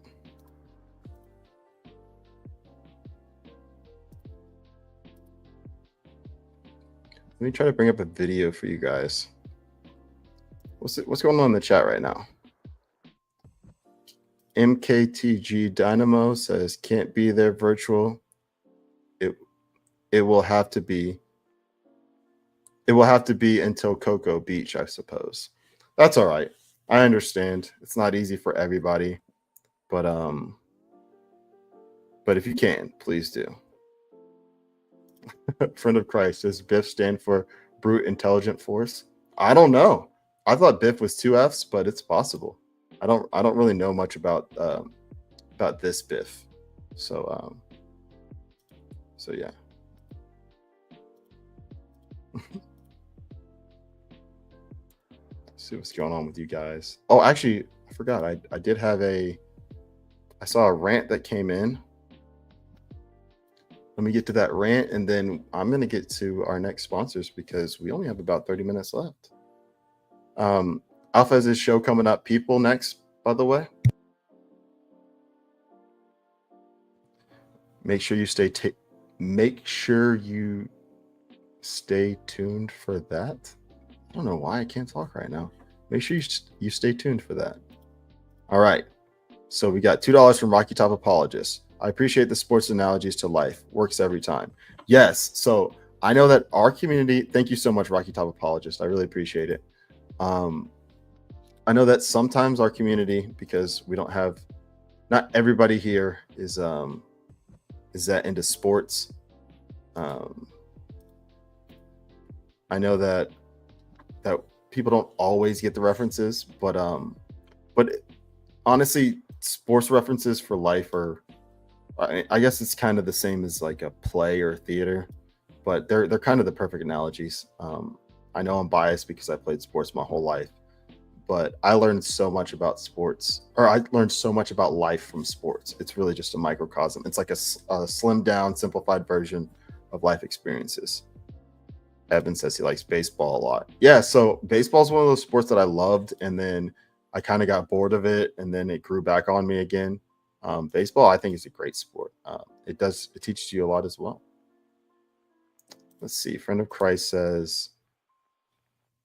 Let me try to bring up a video for you guys. What's going on in the chat right now? MKTG Dynamo says can't be there virtual. It will have to be. It will have to be until Cocoa Beach, I suppose. That's all right. I understand. It's not easy for everybody, but if you can, please do. Friend of Christ, does BIF stand for Brute Intelligent Force? I don't know. I thought BIF was 2 Fs, but it's possible. I don't really know much about this BIF. So yeah. See what's going on with you guys. Oh, actually, I forgot. I did have I saw a rant that came in. Let me get to that rant, and then I'm going to get to our next sponsors because we only have about 30 minutes left. Alpha has his show coming up. People next, by the way. Make sure you stay tuned for that. I don't know why I can't talk right now. Make sure you stay tuned for that. All right. So we got $2 from Rocky Top Apologist. I appreciate the sports analogies to life. Works every time. Yes. So I know that our community, thank you so much, Rocky Top Apologist. I really appreciate it. I know that sometimes our community, because we don't have, not everybody here is that into sports. I know that people don't always get the references, but honestly, sports references for life are, I guess it's kind of the same as like a play or theater, but they're kind of the perfect analogies. I know I'm biased because I played sports my whole life, but I learned so much about sports, or I learned so much about life from sports. It's really just a microcosm. It's like a slimmed down, simplified version of life experiences. Evan says he likes baseball a lot. Yeah, so baseball is one of those sports that I loved, and then I kind of got bored of it, and then it grew back on me again. Baseball, I think, is a great sport. It teaches you a lot as well. Let's see. Friend of Christ says,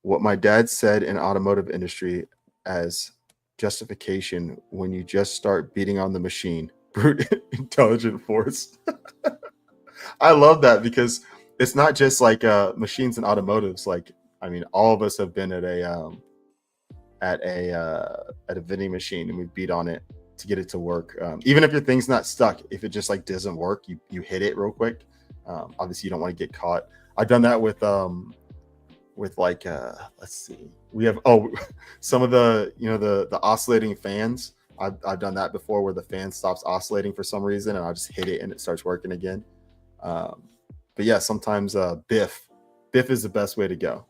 what my dad said in automotive industry as justification when you just start beating on the machine, brute intelligent force. I love that because it's not just like machines and automotives. Like, I mean, all of us have been at a vending machine and we beat on it to get it to work. Even if your thing's not stuck, if it just like doesn't work, you hit it real quick. Obviously you don't want to get caught. I've done that with like let's see, we have some of the the oscillating fans. I've done that before where the fan stops oscillating for some reason and I just hit it and it starts working again. But yeah, sometimes biff is the best way to go.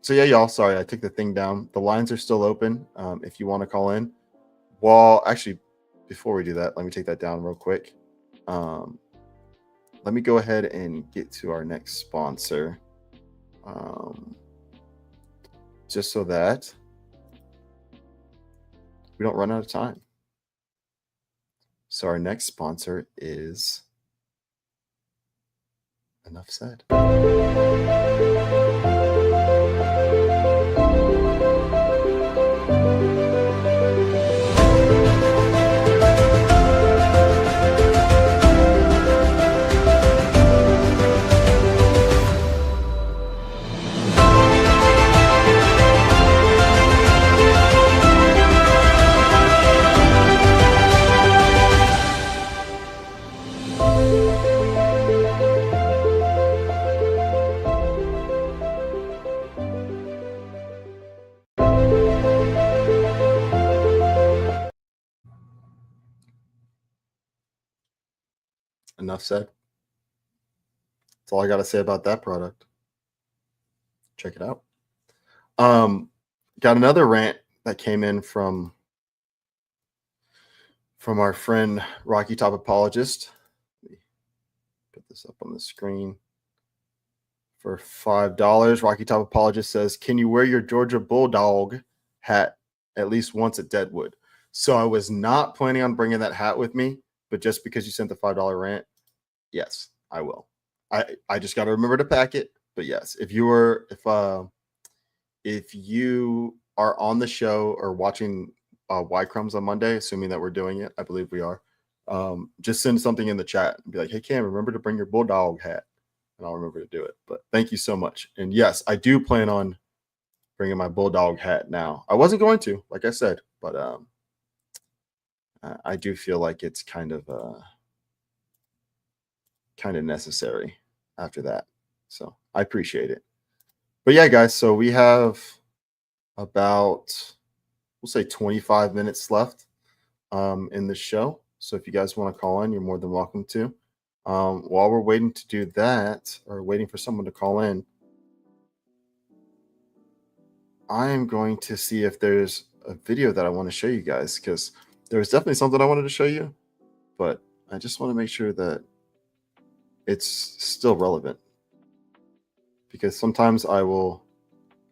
So yeah, y'all, sorry I took the thing down. The lines are still open if you want to call in. Well, actually, before we do that, let me take that down real quick. Let me go ahead and get to our next sponsor, just so that we don't run out of time. So our next sponsor is Enough Said. Enough said. That's all I got to say about that product. Check it out. Got another rant that came in from our friend Rocky Top Apologist. Let me put this up on the screen. For $5, Rocky Top Apologist says, can you wear your Georgia Bulldog hat at least once at Deadwood? So I was not planning on bringing that hat with me, but just because you sent the $5 rant, yes, I will. I just got to remember to pack it. But yes, if you are on the show or watching Y Crumbs on Monday, assuming that we're doing it, I believe we are. Just send something in the chat and be like, "Hey Cam, remember to bring your Bulldog hat," and I'll remember to do it. But thank you so much. And yes, I do plan on bringing my Bulldog hat now. I wasn't going to, like I said, but I do feel like it's kind of necessary after that. So I appreciate it. But yeah, guys, so we have about, we'll say 25 minutes left in the show. So if you guys want to call in, you're more than welcome to. While we're waiting to do that, or waiting for someone to call in, I am going to see if there's a video that I want to show you guys, because there was definitely something I wanted to show you, but I just want to make sure that it's still relevant, because sometimes I will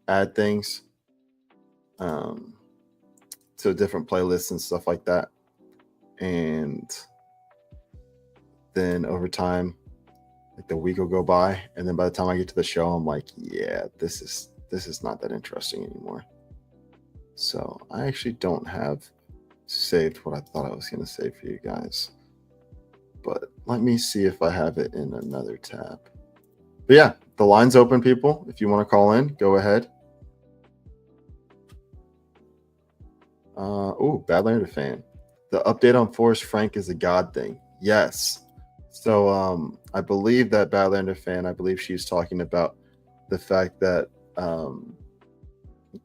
add things to different playlists and stuff like that, and then over time, like the week will go by, and then by the time I get to the show, I'm like, yeah, this is not that interesting anymore. So I actually don't have saved what I thought I was going to save for you guys, but let me see if I have it in another tab. But yeah, the line's open, people. If you want to call in, go ahead. Badlander fan. The update on Forrest Frank is a God thing. Yes. So I believe that Badlander fan, I believe she's talking about the fact that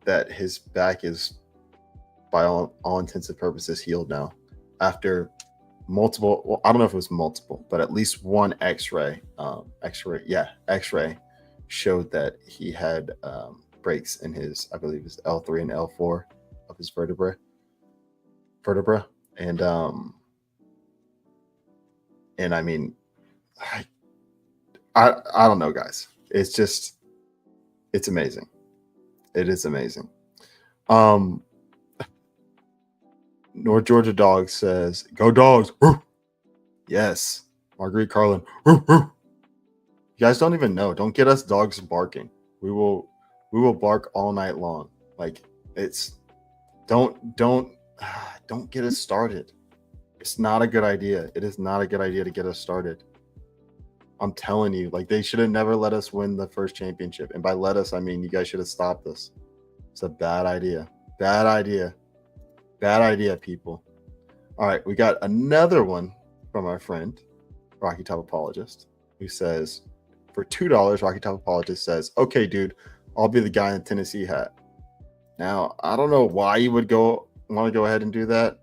that his back is, by all intents and purposes, healed now after multiple, well, I don't know if it was multiple, but at least one x-ray showed that he had breaks in his, I believe his L3 and L4 of his vertebra. And I mean, I don't know, guys. It's amazing. It is amazing. North Georgia Dog says, "Go Dogs!" Yes, Marguerite Carlin. You guys don't even know. Don't get us dogs barking. We will bark all night long. Like, it's don't get us started. It's not a good idea. It is not a good idea to get us started. I'm telling you, like, they should have never let us win the first championship. And by let us, I mean you guys should have stopped us. It's a bad idea. Bad idea. Bad idea, people. All right, we got another one from our friend, Rocky Top Apologist, who says, for $2, Rocky Top Apologist says, "Okay, dude, I'll be the guy in the Tennessee hat." Now, I don't know why you would want to go ahead and do that.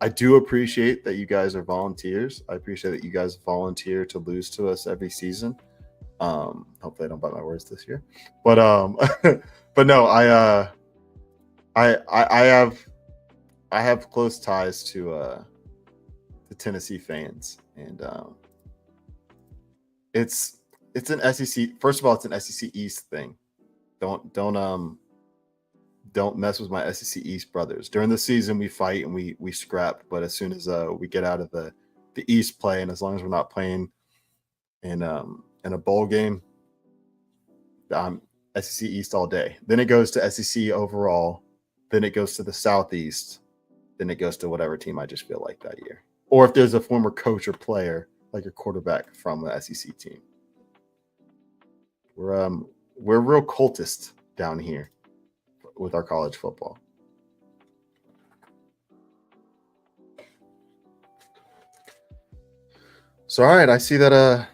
I do appreciate that you guys are volunteers. I appreciate that you guys volunteer to lose to us every season. Hopefully I don't bite my words this year. But but no, I have close ties to the Tennessee fans, and it's an SEC. First of all, it's an SEC East thing. Don't mess with my SEC East brothers. During the season, we fight and we scrap, but as soon as we get out of the East play, and as long as we're not playing in a bowl game, SEC East all day. Then it goes to SEC overall. Then it goes to the Southeast. Then it goes to whatever team I just feel like that year. Or if there's a former coach or player, like a quarterback from the SEC team. We're real cultist down here with our college football. So all right, I see that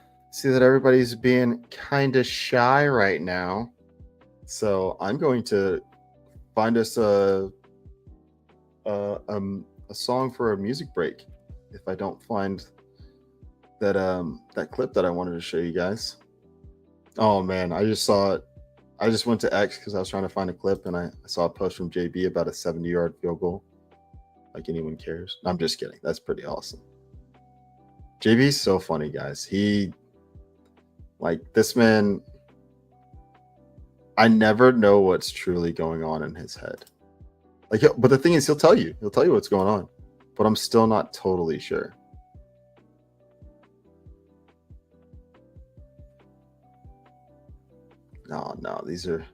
everybody's being kind of shy right now. So I'm going to find us a song for a music break if I don't find that clip that I wanted to show you guys. Oh man, I just saw it. I just went to X because I was trying to find a clip, and I saw a post from JB about a 70-yard field goal. Like anyone cares. No, I'm just kidding. That's pretty awesome. JB's so funny, guys. This man, I never know what's truly going on in his head. But the thing is, he'll tell you what's going on, but I'm still not totally sure. No, these are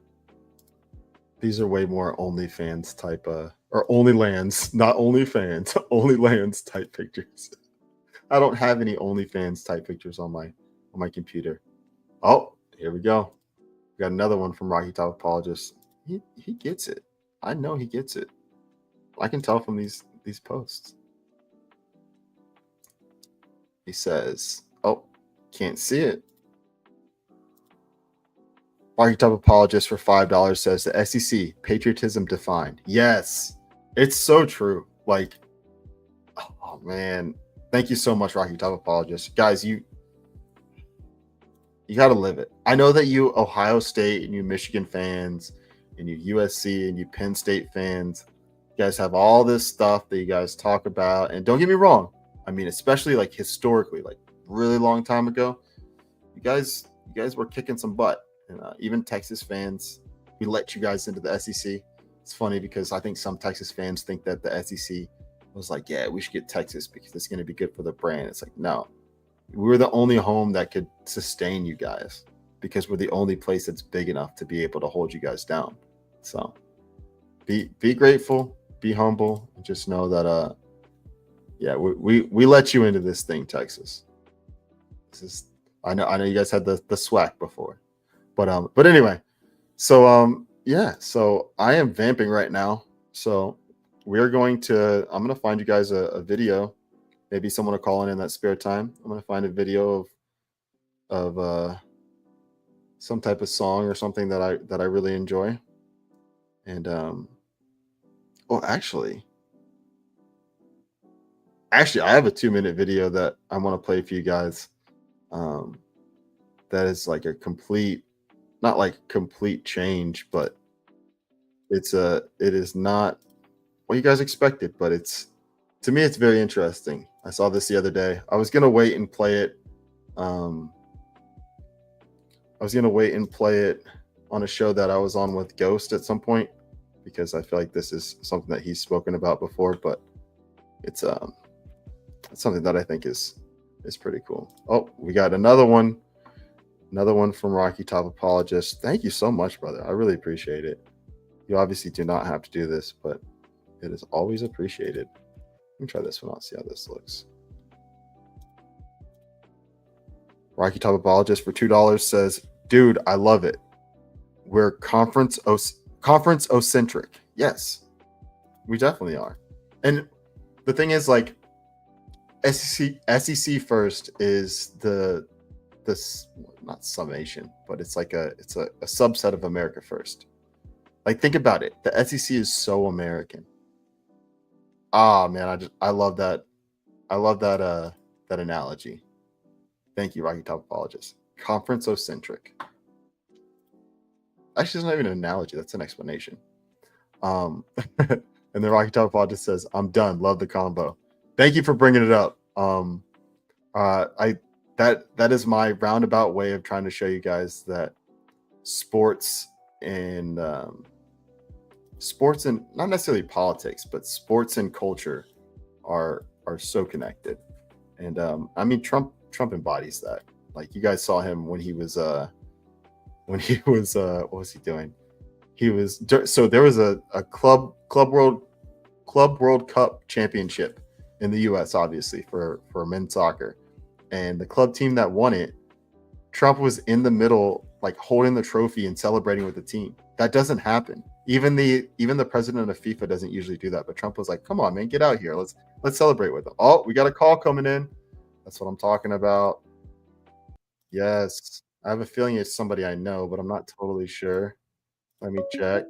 way more OnlyFans type or OnlyLands, not OnlyFans, OnlyLands type pictures. I don't have any OnlyFans type pictures on my computer. Oh, here we go. We got another one from Rocky Top Apologist. He gets it. I know he gets it. I can tell from these posts. He says, "Oh, can't see it." Rocky Top Apologist for $5 says the SEC patriotism defined. Yes, it's so true. Like, oh man, thank you so much, Rocky Top Apologist. Guys, you got to live it. I know that you Ohio State and you Michigan fans and you USC and you Penn State fans, you guys have all this stuff that you guys talk about. And don't get me wrong. I mean, especially like historically, like really long time ago, you guys were kicking some butt. And even Texas fans, we let you guys into the SEC. It's funny because I think some Texas fans think that the SEC was like, yeah, we should get Texas because it's going to be good for the brand. It's like, no, we were the only home that could sustain you guys because we're the only place that's big enough to be able to hold you guys down. So be grateful, be humble, and just know that, yeah, we let you into this thing, Texas. This is, I know you guys had the SWAC before. But anyway, so yeah, so I am vamping right now. So I'm gonna find you guys a video. Maybe someone will call in that spare time. I'm gonna find a video of some type of song or something that I really enjoy. And actually I have a 2-minute video that I want to play for you guys. That is like a not like complete change, but it is not what you guys expected, but to me it's very interesting. I saw this the other day. I was gonna wait and play it. I was gonna wait and play it on a show that I was on with Ghost at some point because I feel like this is something that he's spoken about before, but it's something that I think is pretty cool. Oh, we got another one from Rocky Top Apologist. Thank you so much, brother. I really appreciate it. You obviously do not have to do this, but it is always appreciated. Let me try this one out, see how this looks. Rocky Top Apologist for $2 says, dude, I love it. We're conference-ocentric. Yes, we definitely are. And the thing is, like, SEC first is this not summation, but it's like a subset of America first. Like, think about it. The SEC is so American. Ah, man, I love that. I love that analogy. Thank you, Rocky Top Apologist. Conference-ocentric. Actually, it's not even an analogy. That's an explanation. And then Rocky Top Apologist says, I'm done. Love the combo. Thank you for bringing it up. That is my roundabout way of trying to show you guys that sports and not necessarily politics, but sports and culture are so connected. And I mean, Trump embodies that. Like, you guys saw him when he was what was he doing? So there was a Club World Cup championship in the US, obviously, for men's soccer. And the club team that won it, Trump was in the middle, like holding the trophy and celebrating with the team. That doesn't happen. Even the president of FIFA doesn't usually do that. But Trump was like, "Come on, man, get out here. Let's celebrate with them." Oh, we got a call coming in. That's what I'm talking about. Yes, I have a feeling it's somebody I know, but I'm not totally sure. Let me check.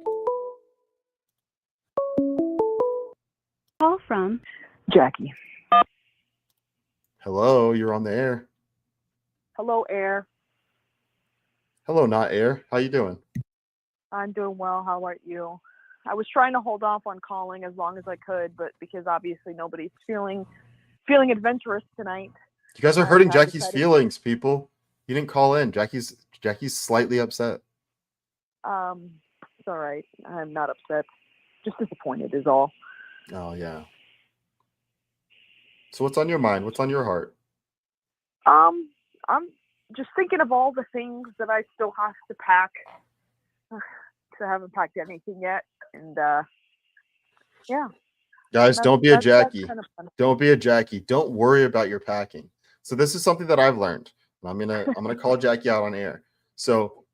Call from Jackie. Hello, you're on the air. Hello, Air. Hello, not air. How you doing? I'm doing well. How are you? I was trying to hold off on calling as long as I could, but because obviously nobody's feeling adventurous tonight. You guys are hurting Jackie's feelings, people. You didn't call in. Jackie's slightly upset. It's all right. I'm not upset. Just disappointed is all. Oh yeah. So what's on your mind? What's on your heart? I'm just thinking of all the things that I still have to pack. I haven't packed anything yet, and yeah. Guys, don't be a Jackie. Kind of fun. Don't be a Jackie. Don't worry about your packing. So this is something that I've learned. I'm gonna call Jackie out on air. So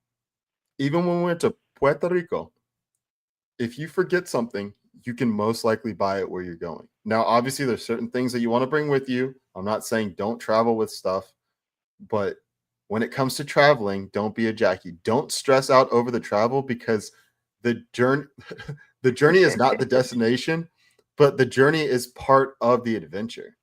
even when we went to Puerto Rico, if you forget something, you can most likely buy it where you're going. Now, obviously, there's certain things that you want to bring with you. I'm not saying don't travel with stuff, but when it comes to traveling, don't be a Jackie. Don't stress out over the travel, because the journey the journey is not the destination, but the journey is part of the adventure.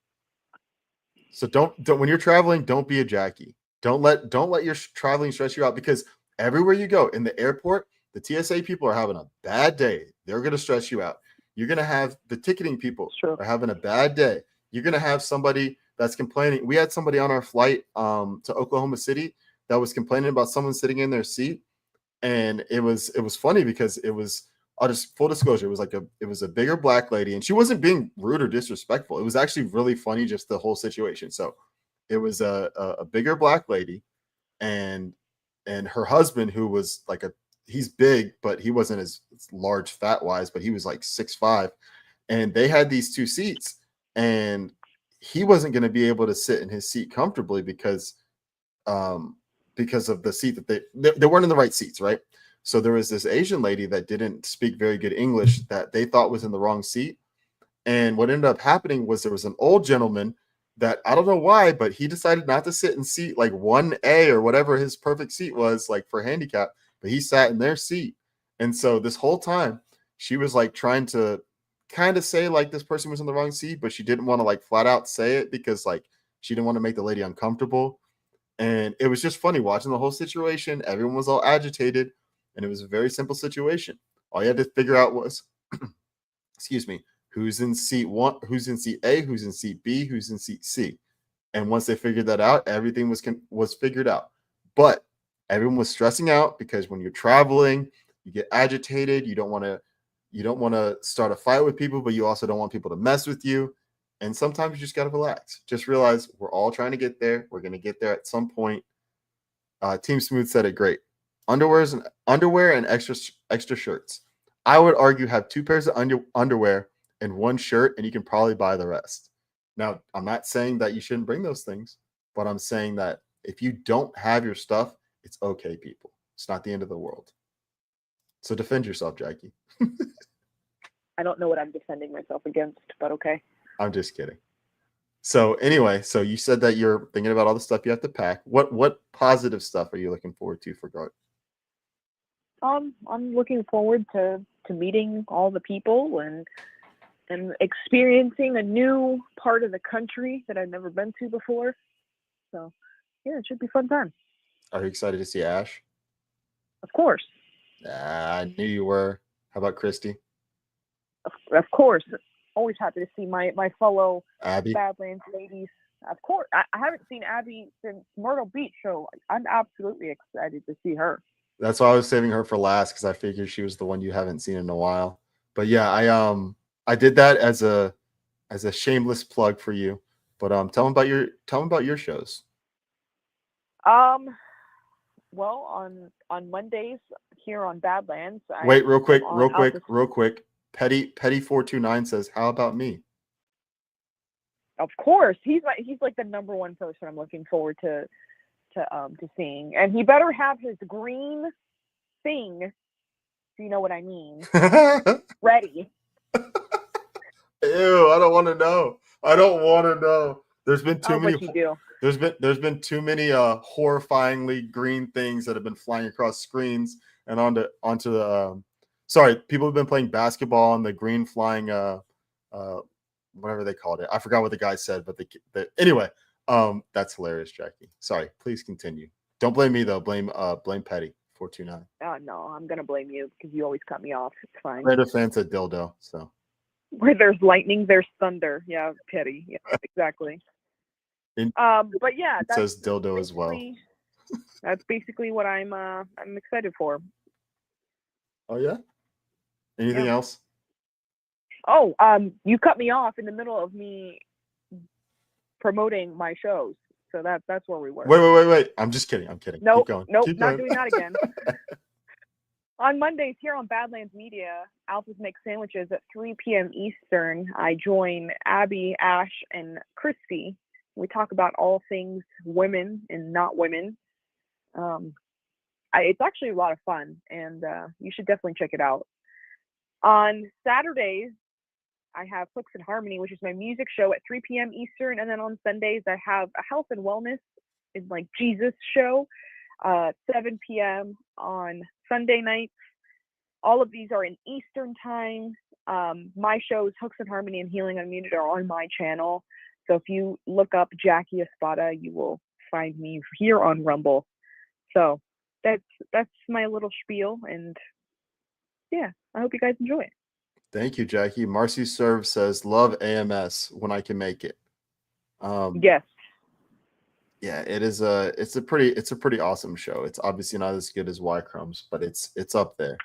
So don't when you're traveling, don't be a Jackie. Don't let your traveling stress you out, because everywhere you go in the airport, the TSA people are having a bad day. They're going to stress you out. You're going to have the ticketing people are having a bad day. You're going to have somebody that's complaining. We had somebody on our flight to Oklahoma City that was complaining about someone sitting in their seat, and it was funny because it was, I'll just full disclosure, it was a bigger black lady, and she wasn't being rude or disrespectful. It was actually really funny, just the whole situation. So it was a bigger black lady, and her husband, who was like he's big, but he wasn't as large fat wise, but he was like 6'5", and they had these two seats, and he wasn't going to be able to sit in his seat comfortably because of the seat that they weren't in the right seats, right? So there was this Asian lady that didn't speak very good English that they thought was in the wrong seat. And what ended up happening was there was an old gentleman that, I don't know why, but he decided not to sit in seat like 1A or whatever his perfect seat was, like for handicap, but he sat in their seat. And so this whole time she was like trying to kind of say like this person was in the wrong seat, but she didn't want to like flat out say it because like she didn't want to make the lady uncomfortable. And it was just funny watching the whole situation. Everyone was all agitated, and it was a very simple situation. All you had to figure out was, excuse me, who's in seat one, who's in seat A, who's in seat B, who's in seat C. And once they figured that out, everything was figured out. But everyone was stressing out because when you're traveling, you get agitated. You don't want to start a fight with people, but you also don't want people to mess with you. And sometimes you just got to relax. Just realize we're all trying to get there. We're going to get there at some point. Team Smooth said it great. Underwear and extra shirts. I would argue have 2 pairs of underwear and 1 shirt, and you can probably buy the rest. Now, I'm not saying that you shouldn't bring those things, but I'm saying that if you don't have your stuff, it's okay, people. It's not the end of the world. So defend yourself, Jackie. I don't know what I'm defending myself against, but okay. I'm just kidding. So anyway, so you said that you're thinking about all the stuff you have to pack. What positive stuff are you looking forward to for GART? I'm looking forward to meeting all the people and experiencing a new part of the country that I've never been to before. So yeah, it should be a fun time. Are you excited to see Ash? Of course. I knew you were. How about Christy? Of course. Always happy to see my fellow Abby? Badlands ladies. Of course. I haven't seen Abby since Myrtle Beach, so I'm absolutely excited to see her. That's why I was saving her for last, because I figured she was the one you haven't seen in a while. But yeah, I did that as a shameless plug for you. But tell them about your shows. Well, on Mondays here on Badlands. Wait, real quick. Petty 429 says, "How about me?" Of course, he's like the number one person I'm looking forward to seeing, and he better have his green thing, if you know what I mean, ready. Ew! I don't want to know. There's been too many. You do. There's been too many horrifyingly green things that have been flying across screens and onto the. Sorry, people have been playing basketball on the green flying whatever they called it. I forgot what the guy said, but anyway, that's hilarious, Jackie. Sorry, please continue. Don't blame me though. Blame Petty 429. No, I'm gonna blame you because you always cut me off. It's fine. Raider fan said dildo, so where there's lightning, there's thunder. Yeah, Petty. Yeah, exactly. But yeah, it says dildo as well. That's basically what I'm excited for. Oh yeah. Anything else? Oh, you cut me off in the middle of me promoting my shows. So that's where we were. Wait. I'm just kidding. I'm kidding. Nope, Keep going. nope, Keep not going. doing that again. On Mondays here on Badlands Media, Alphas Make Sandwiches at 3 p.m. Eastern, I join Abby, Ash, and Christy. We talk about all things women and not women. It's actually a lot of fun, and you should definitely check it out. On Saturdays, I have Clicks and Harmony, which is my music show at 3 p.m. Eastern, and then on Sundays, I have a health and wellness and like Jesus show, 7 p.m. on Sunday nights. All of these are in Eastern time. My shows, Hooks and Harmony and Healing Unmuted, are on my channel. So if you look up Jackie Espada, you will find me here on Rumble. So that's my little spiel, and yeah, I hope you guys enjoy it. Thank you, Jackie. Marcy Serve says, love AMS when I can make it. Yes. Yeah, it's a pretty awesome show. It's obviously not as good as Y Crumbs, but it's up there.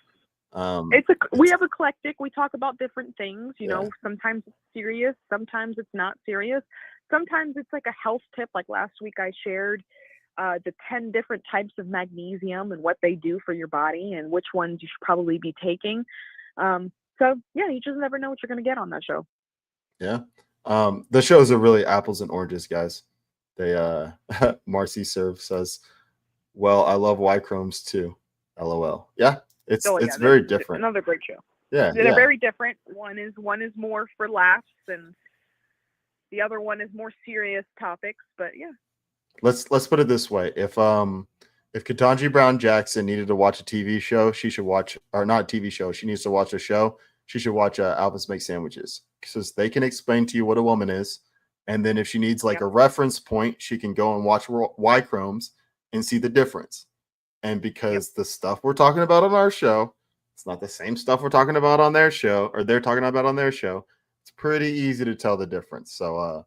We have eclectic. We talk about different things. You Yeah. know, sometimes it's serious, sometimes it's not serious. Sometimes it's like a health tip. Like last week, I shared the 10 different types of magnesium and what they do for your body and which ones you should probably be taking. So yeah, you just never know what you're going to get on that show. Yeah. The shows are really apples and oranges, guys. They Marcy Serve says, well, I love Y Chromes too. LOL. Yeah, it's very different. Another great show. Yeah. They're very different. One is more for laughs, and the other one is more serious topics. But yeah. Let's put it this way. If Ketanji Brown Jackson needed to watch a TV show, she should watch, or not a TV show, she needs to watch a show. She should watch Alphas Make Sandwiches, because they can explain to you what a woman is. And then if she needs like a reference point, she can go and watch Y Chromes and see the difference. And because the stuff we're talking about on our show, it's not the same stuff we're talking about on their show, or they're talking about on their show. It's pretty easy to tell the difference. So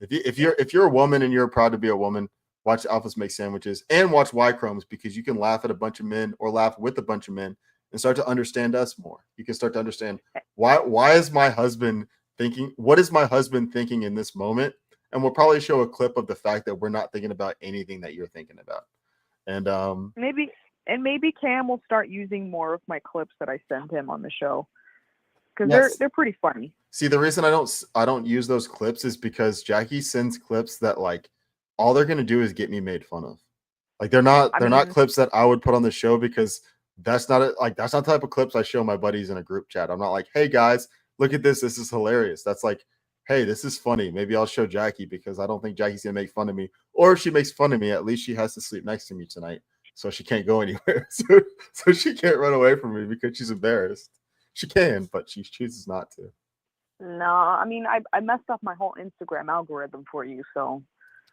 if you're a woman and you're proud to be a woman, watch Alphas Make Sandwiches and watch Y Chromes, because you can laugh at a bunch of men or laugh with a bunch of men and start to understand us more. You can start to understand why is my husband thinking, what is my husband thinking in this moment? And we'll probably show a clip of the fact that we're not thinking about anything that you're thinking about. And maybe Cam will start using more of my clips that I send him on the show, because they're pretty funny. See, the reason I don't use those clips is because Jackie sends clips that like all they're gonna do is get me made fun of. Like they're not clips that I would put on the show, because that's not the type of clips I show my buddies in a group chat. I'm not like, hey guys, look at this. This is hilarious. That's like, hey, this is funny. Maybe I'll show Jackie, because I don't think Jackie's gonna make fun of me. Or if she makes fun of me, at least she has to sleep next to me tonight, so she can't go anywhere. So she can't run away from me because she's embarrassed. She can, but she chooses not to. No, I mean, I messed up my whole Instagram algorithm for you, so.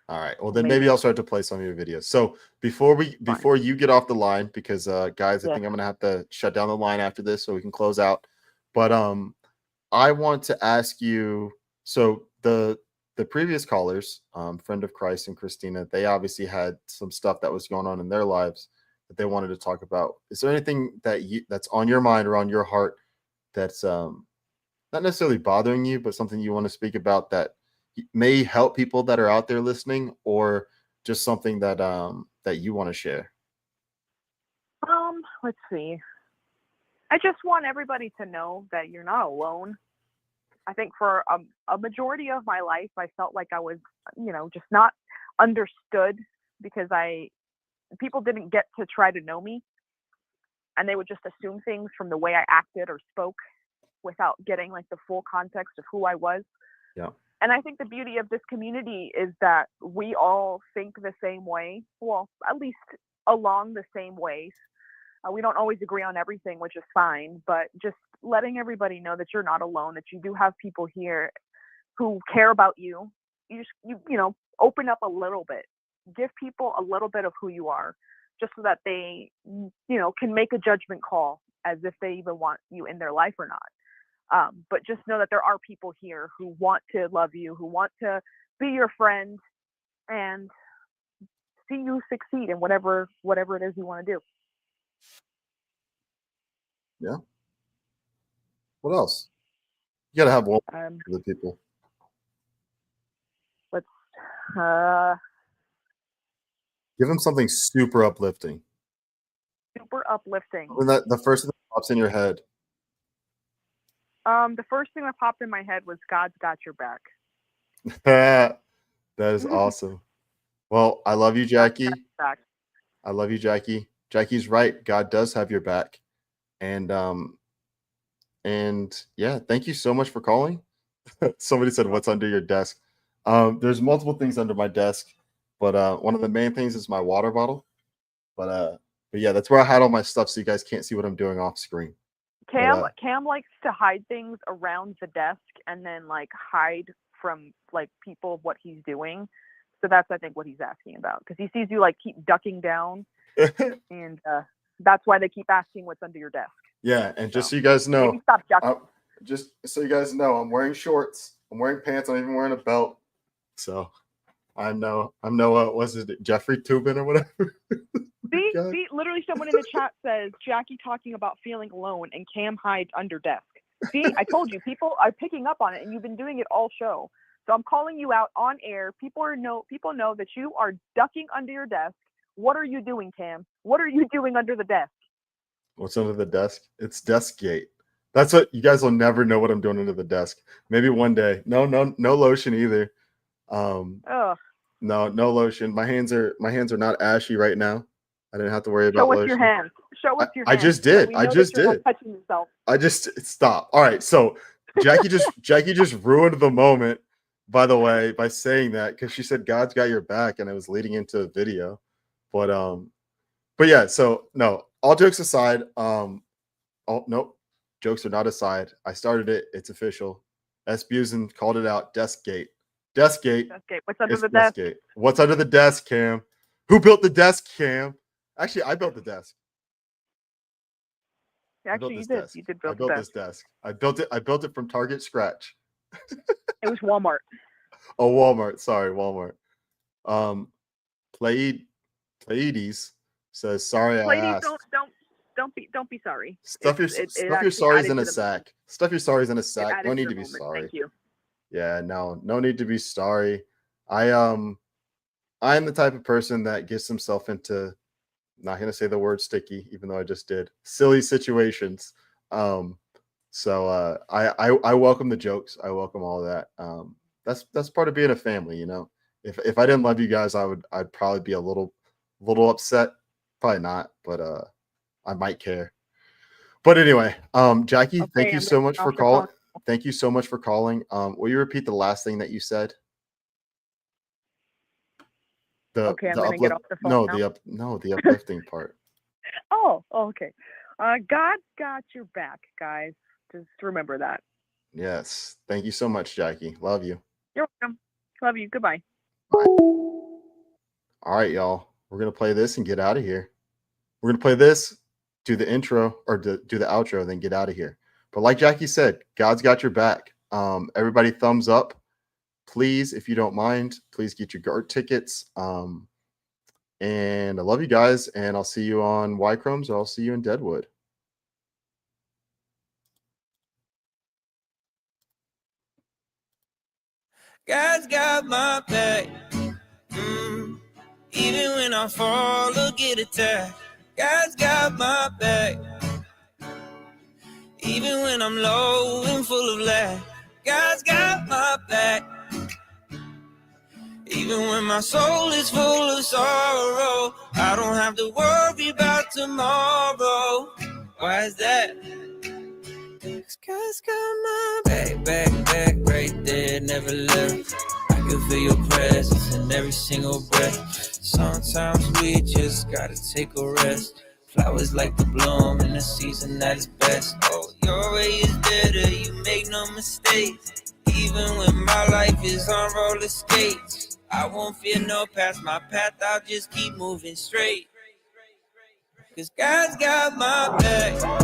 All right. Well, then maybe I'll start to play some of your videos. So before you get off the line, because guys, I think I'm gonna have to shut down the line after this so we can close out. But I want to ask you. So the previous callers, Friend of Christ and Christina, they obviously had some stuff that was going on in their lives that they wanted to talk about. Is there anything that's on your mind or on your heart that's not necessarily bothering you, but something you want to speak about that may help people that are out there listening, or just something that that you want to share? Let's see. I just want everybody to know that you're not alone. I think for a majority of my life, I felt like I was, just not understood, because people didn't get to try to know me, and they would just assume things from the way I acted or spoke without getting like the full context of who I was. Yeah. And I think the beauty of this community is that we all think the same way. Well, at least along the same ways. We don't always agree on everything, which is fine, but just letting everybody know that you're not alone, that you do have people here who care about you. You open up a little bit, give people a little bit of who you are, just so that they, can make a judgment call as if they even want you in their life or not. But just know that there are people here who want to love you, who want to be your friend, and see you succeed in whatever it is you want to do. Yeah. What else? You gotta have one for the people. Give him something super uplifting. Super uplifting. When the first thing that pops in your head. The first thing that popped in my head was God's got your back. That is awesome. Well, I love you, Jackie. Back. I love you, Jackie. Jackie's right. God does have your back. And yeah, thank you so much for calling. Somebody said, what's under your desk? There's multiple things under my desk, but one of the main things is my water bottle. But yeah, that's where I hide all my stuff so you guys can't see what I'm doing off screen. Cam likes to hide things around the desk and then like hide from like people what he's doing. So that's I think what he's asking about, because he sees you like keep ducking down, and that's why they keep asking what's under your desk. Yeah, and just so you guys know, maybe stop ducking. just so you guys know, I'm wearing shorts, I'm wearing pants, I'm even wearing a belt. So I'm no what's it, Jeffrey Toobin or whatever. See, literally someone in the chat says Jackie talking about feeling alone and Cam hides under desk. See, I told you, people are picking up on it, and you've been doing it all show. So I'm calling you out on air. People know that you are ducking under your desk. What are you doing, Cam? What are you doing under the desk? What's under the desk? It's Deskgate. That's what you guys will never know what I'm doing under the desk. Maybe one day. No lotion either. No lotion. My hands are not ashy right now. I didn't have to worry about lotion. Show us your hands. Show us your hands. I just did. I just did. Touching yourself. I just stop. All right. So Jackie just ruined the moment, by the way, by saying that, because she said God's got your back, and it was leading into a video. But yeah. So no. All jokes aside. Nope. Jokes are not aside. I started it. It's official. S. Busen called it out. Deskgate. Deskgate. What's under the desk? Deskgate. What's under the desk, Cam? Who built the desk, Cam? Actually, I built the desk. Actually, you did. You did build the desk. I built this desk. I built it from Target scratch. It was Walmart. Oh, Walmart. Sorry, Walmart. Pleiades says, "Sorry, I asked." Don't be sorry. Stuff your sorries in a sack. Stuff your sorries in a sack. No need to be sorry. Thank you. Yeah, no need to be sorry. I'm the type of person that gets himself into, not going to say the word sticky, even though I just did, silly situations. So I welcome the jokes. I welcome all of that. That's part of being a family, you know. If I didn't love you guys, I'd probably be a little upset. Probably not, but I might care. But anyway, Jackie, thank you so much for calling. Thank you so much for calling. Will you repeat the last thing that you said? I'm gonna get off the phone now. The uplifting part. Oh, okay. God's got your back, guys. Just remember that. Yes. Thank you so much, Jackie. Love you. You're welcome. Love you. Goodbye. Bye. All right, y'all. We're gonna play this and get out of here. We're gonna play this, do the intro or do the outro, and then get out of here. But like Jackie said, God's got your back. Everybody thumbs up. Please, if you don't mind, please get your GART tickets. And I love you guys, and I'll see you on Y-Chromes, or I'll see you in Deadwood. God's got my back. Even when I fall or get attacked, God's got my back. Even when I'm low and full of lack, God's got my back. Even when my soul is full of sorrow, I don't have to worry about tomorrow. Why is that? 'Cause God's got my back right there, never left. I can feel your presence in every single breath. Sometimes we just gotta take a rest. Flowers like to bloom in the season that is best. Oh, your way is better, you make no mistakes. Even when my life is on roller skates, I won't fear no past my path, I'll just keep moving straight. 'Cause God's got my back.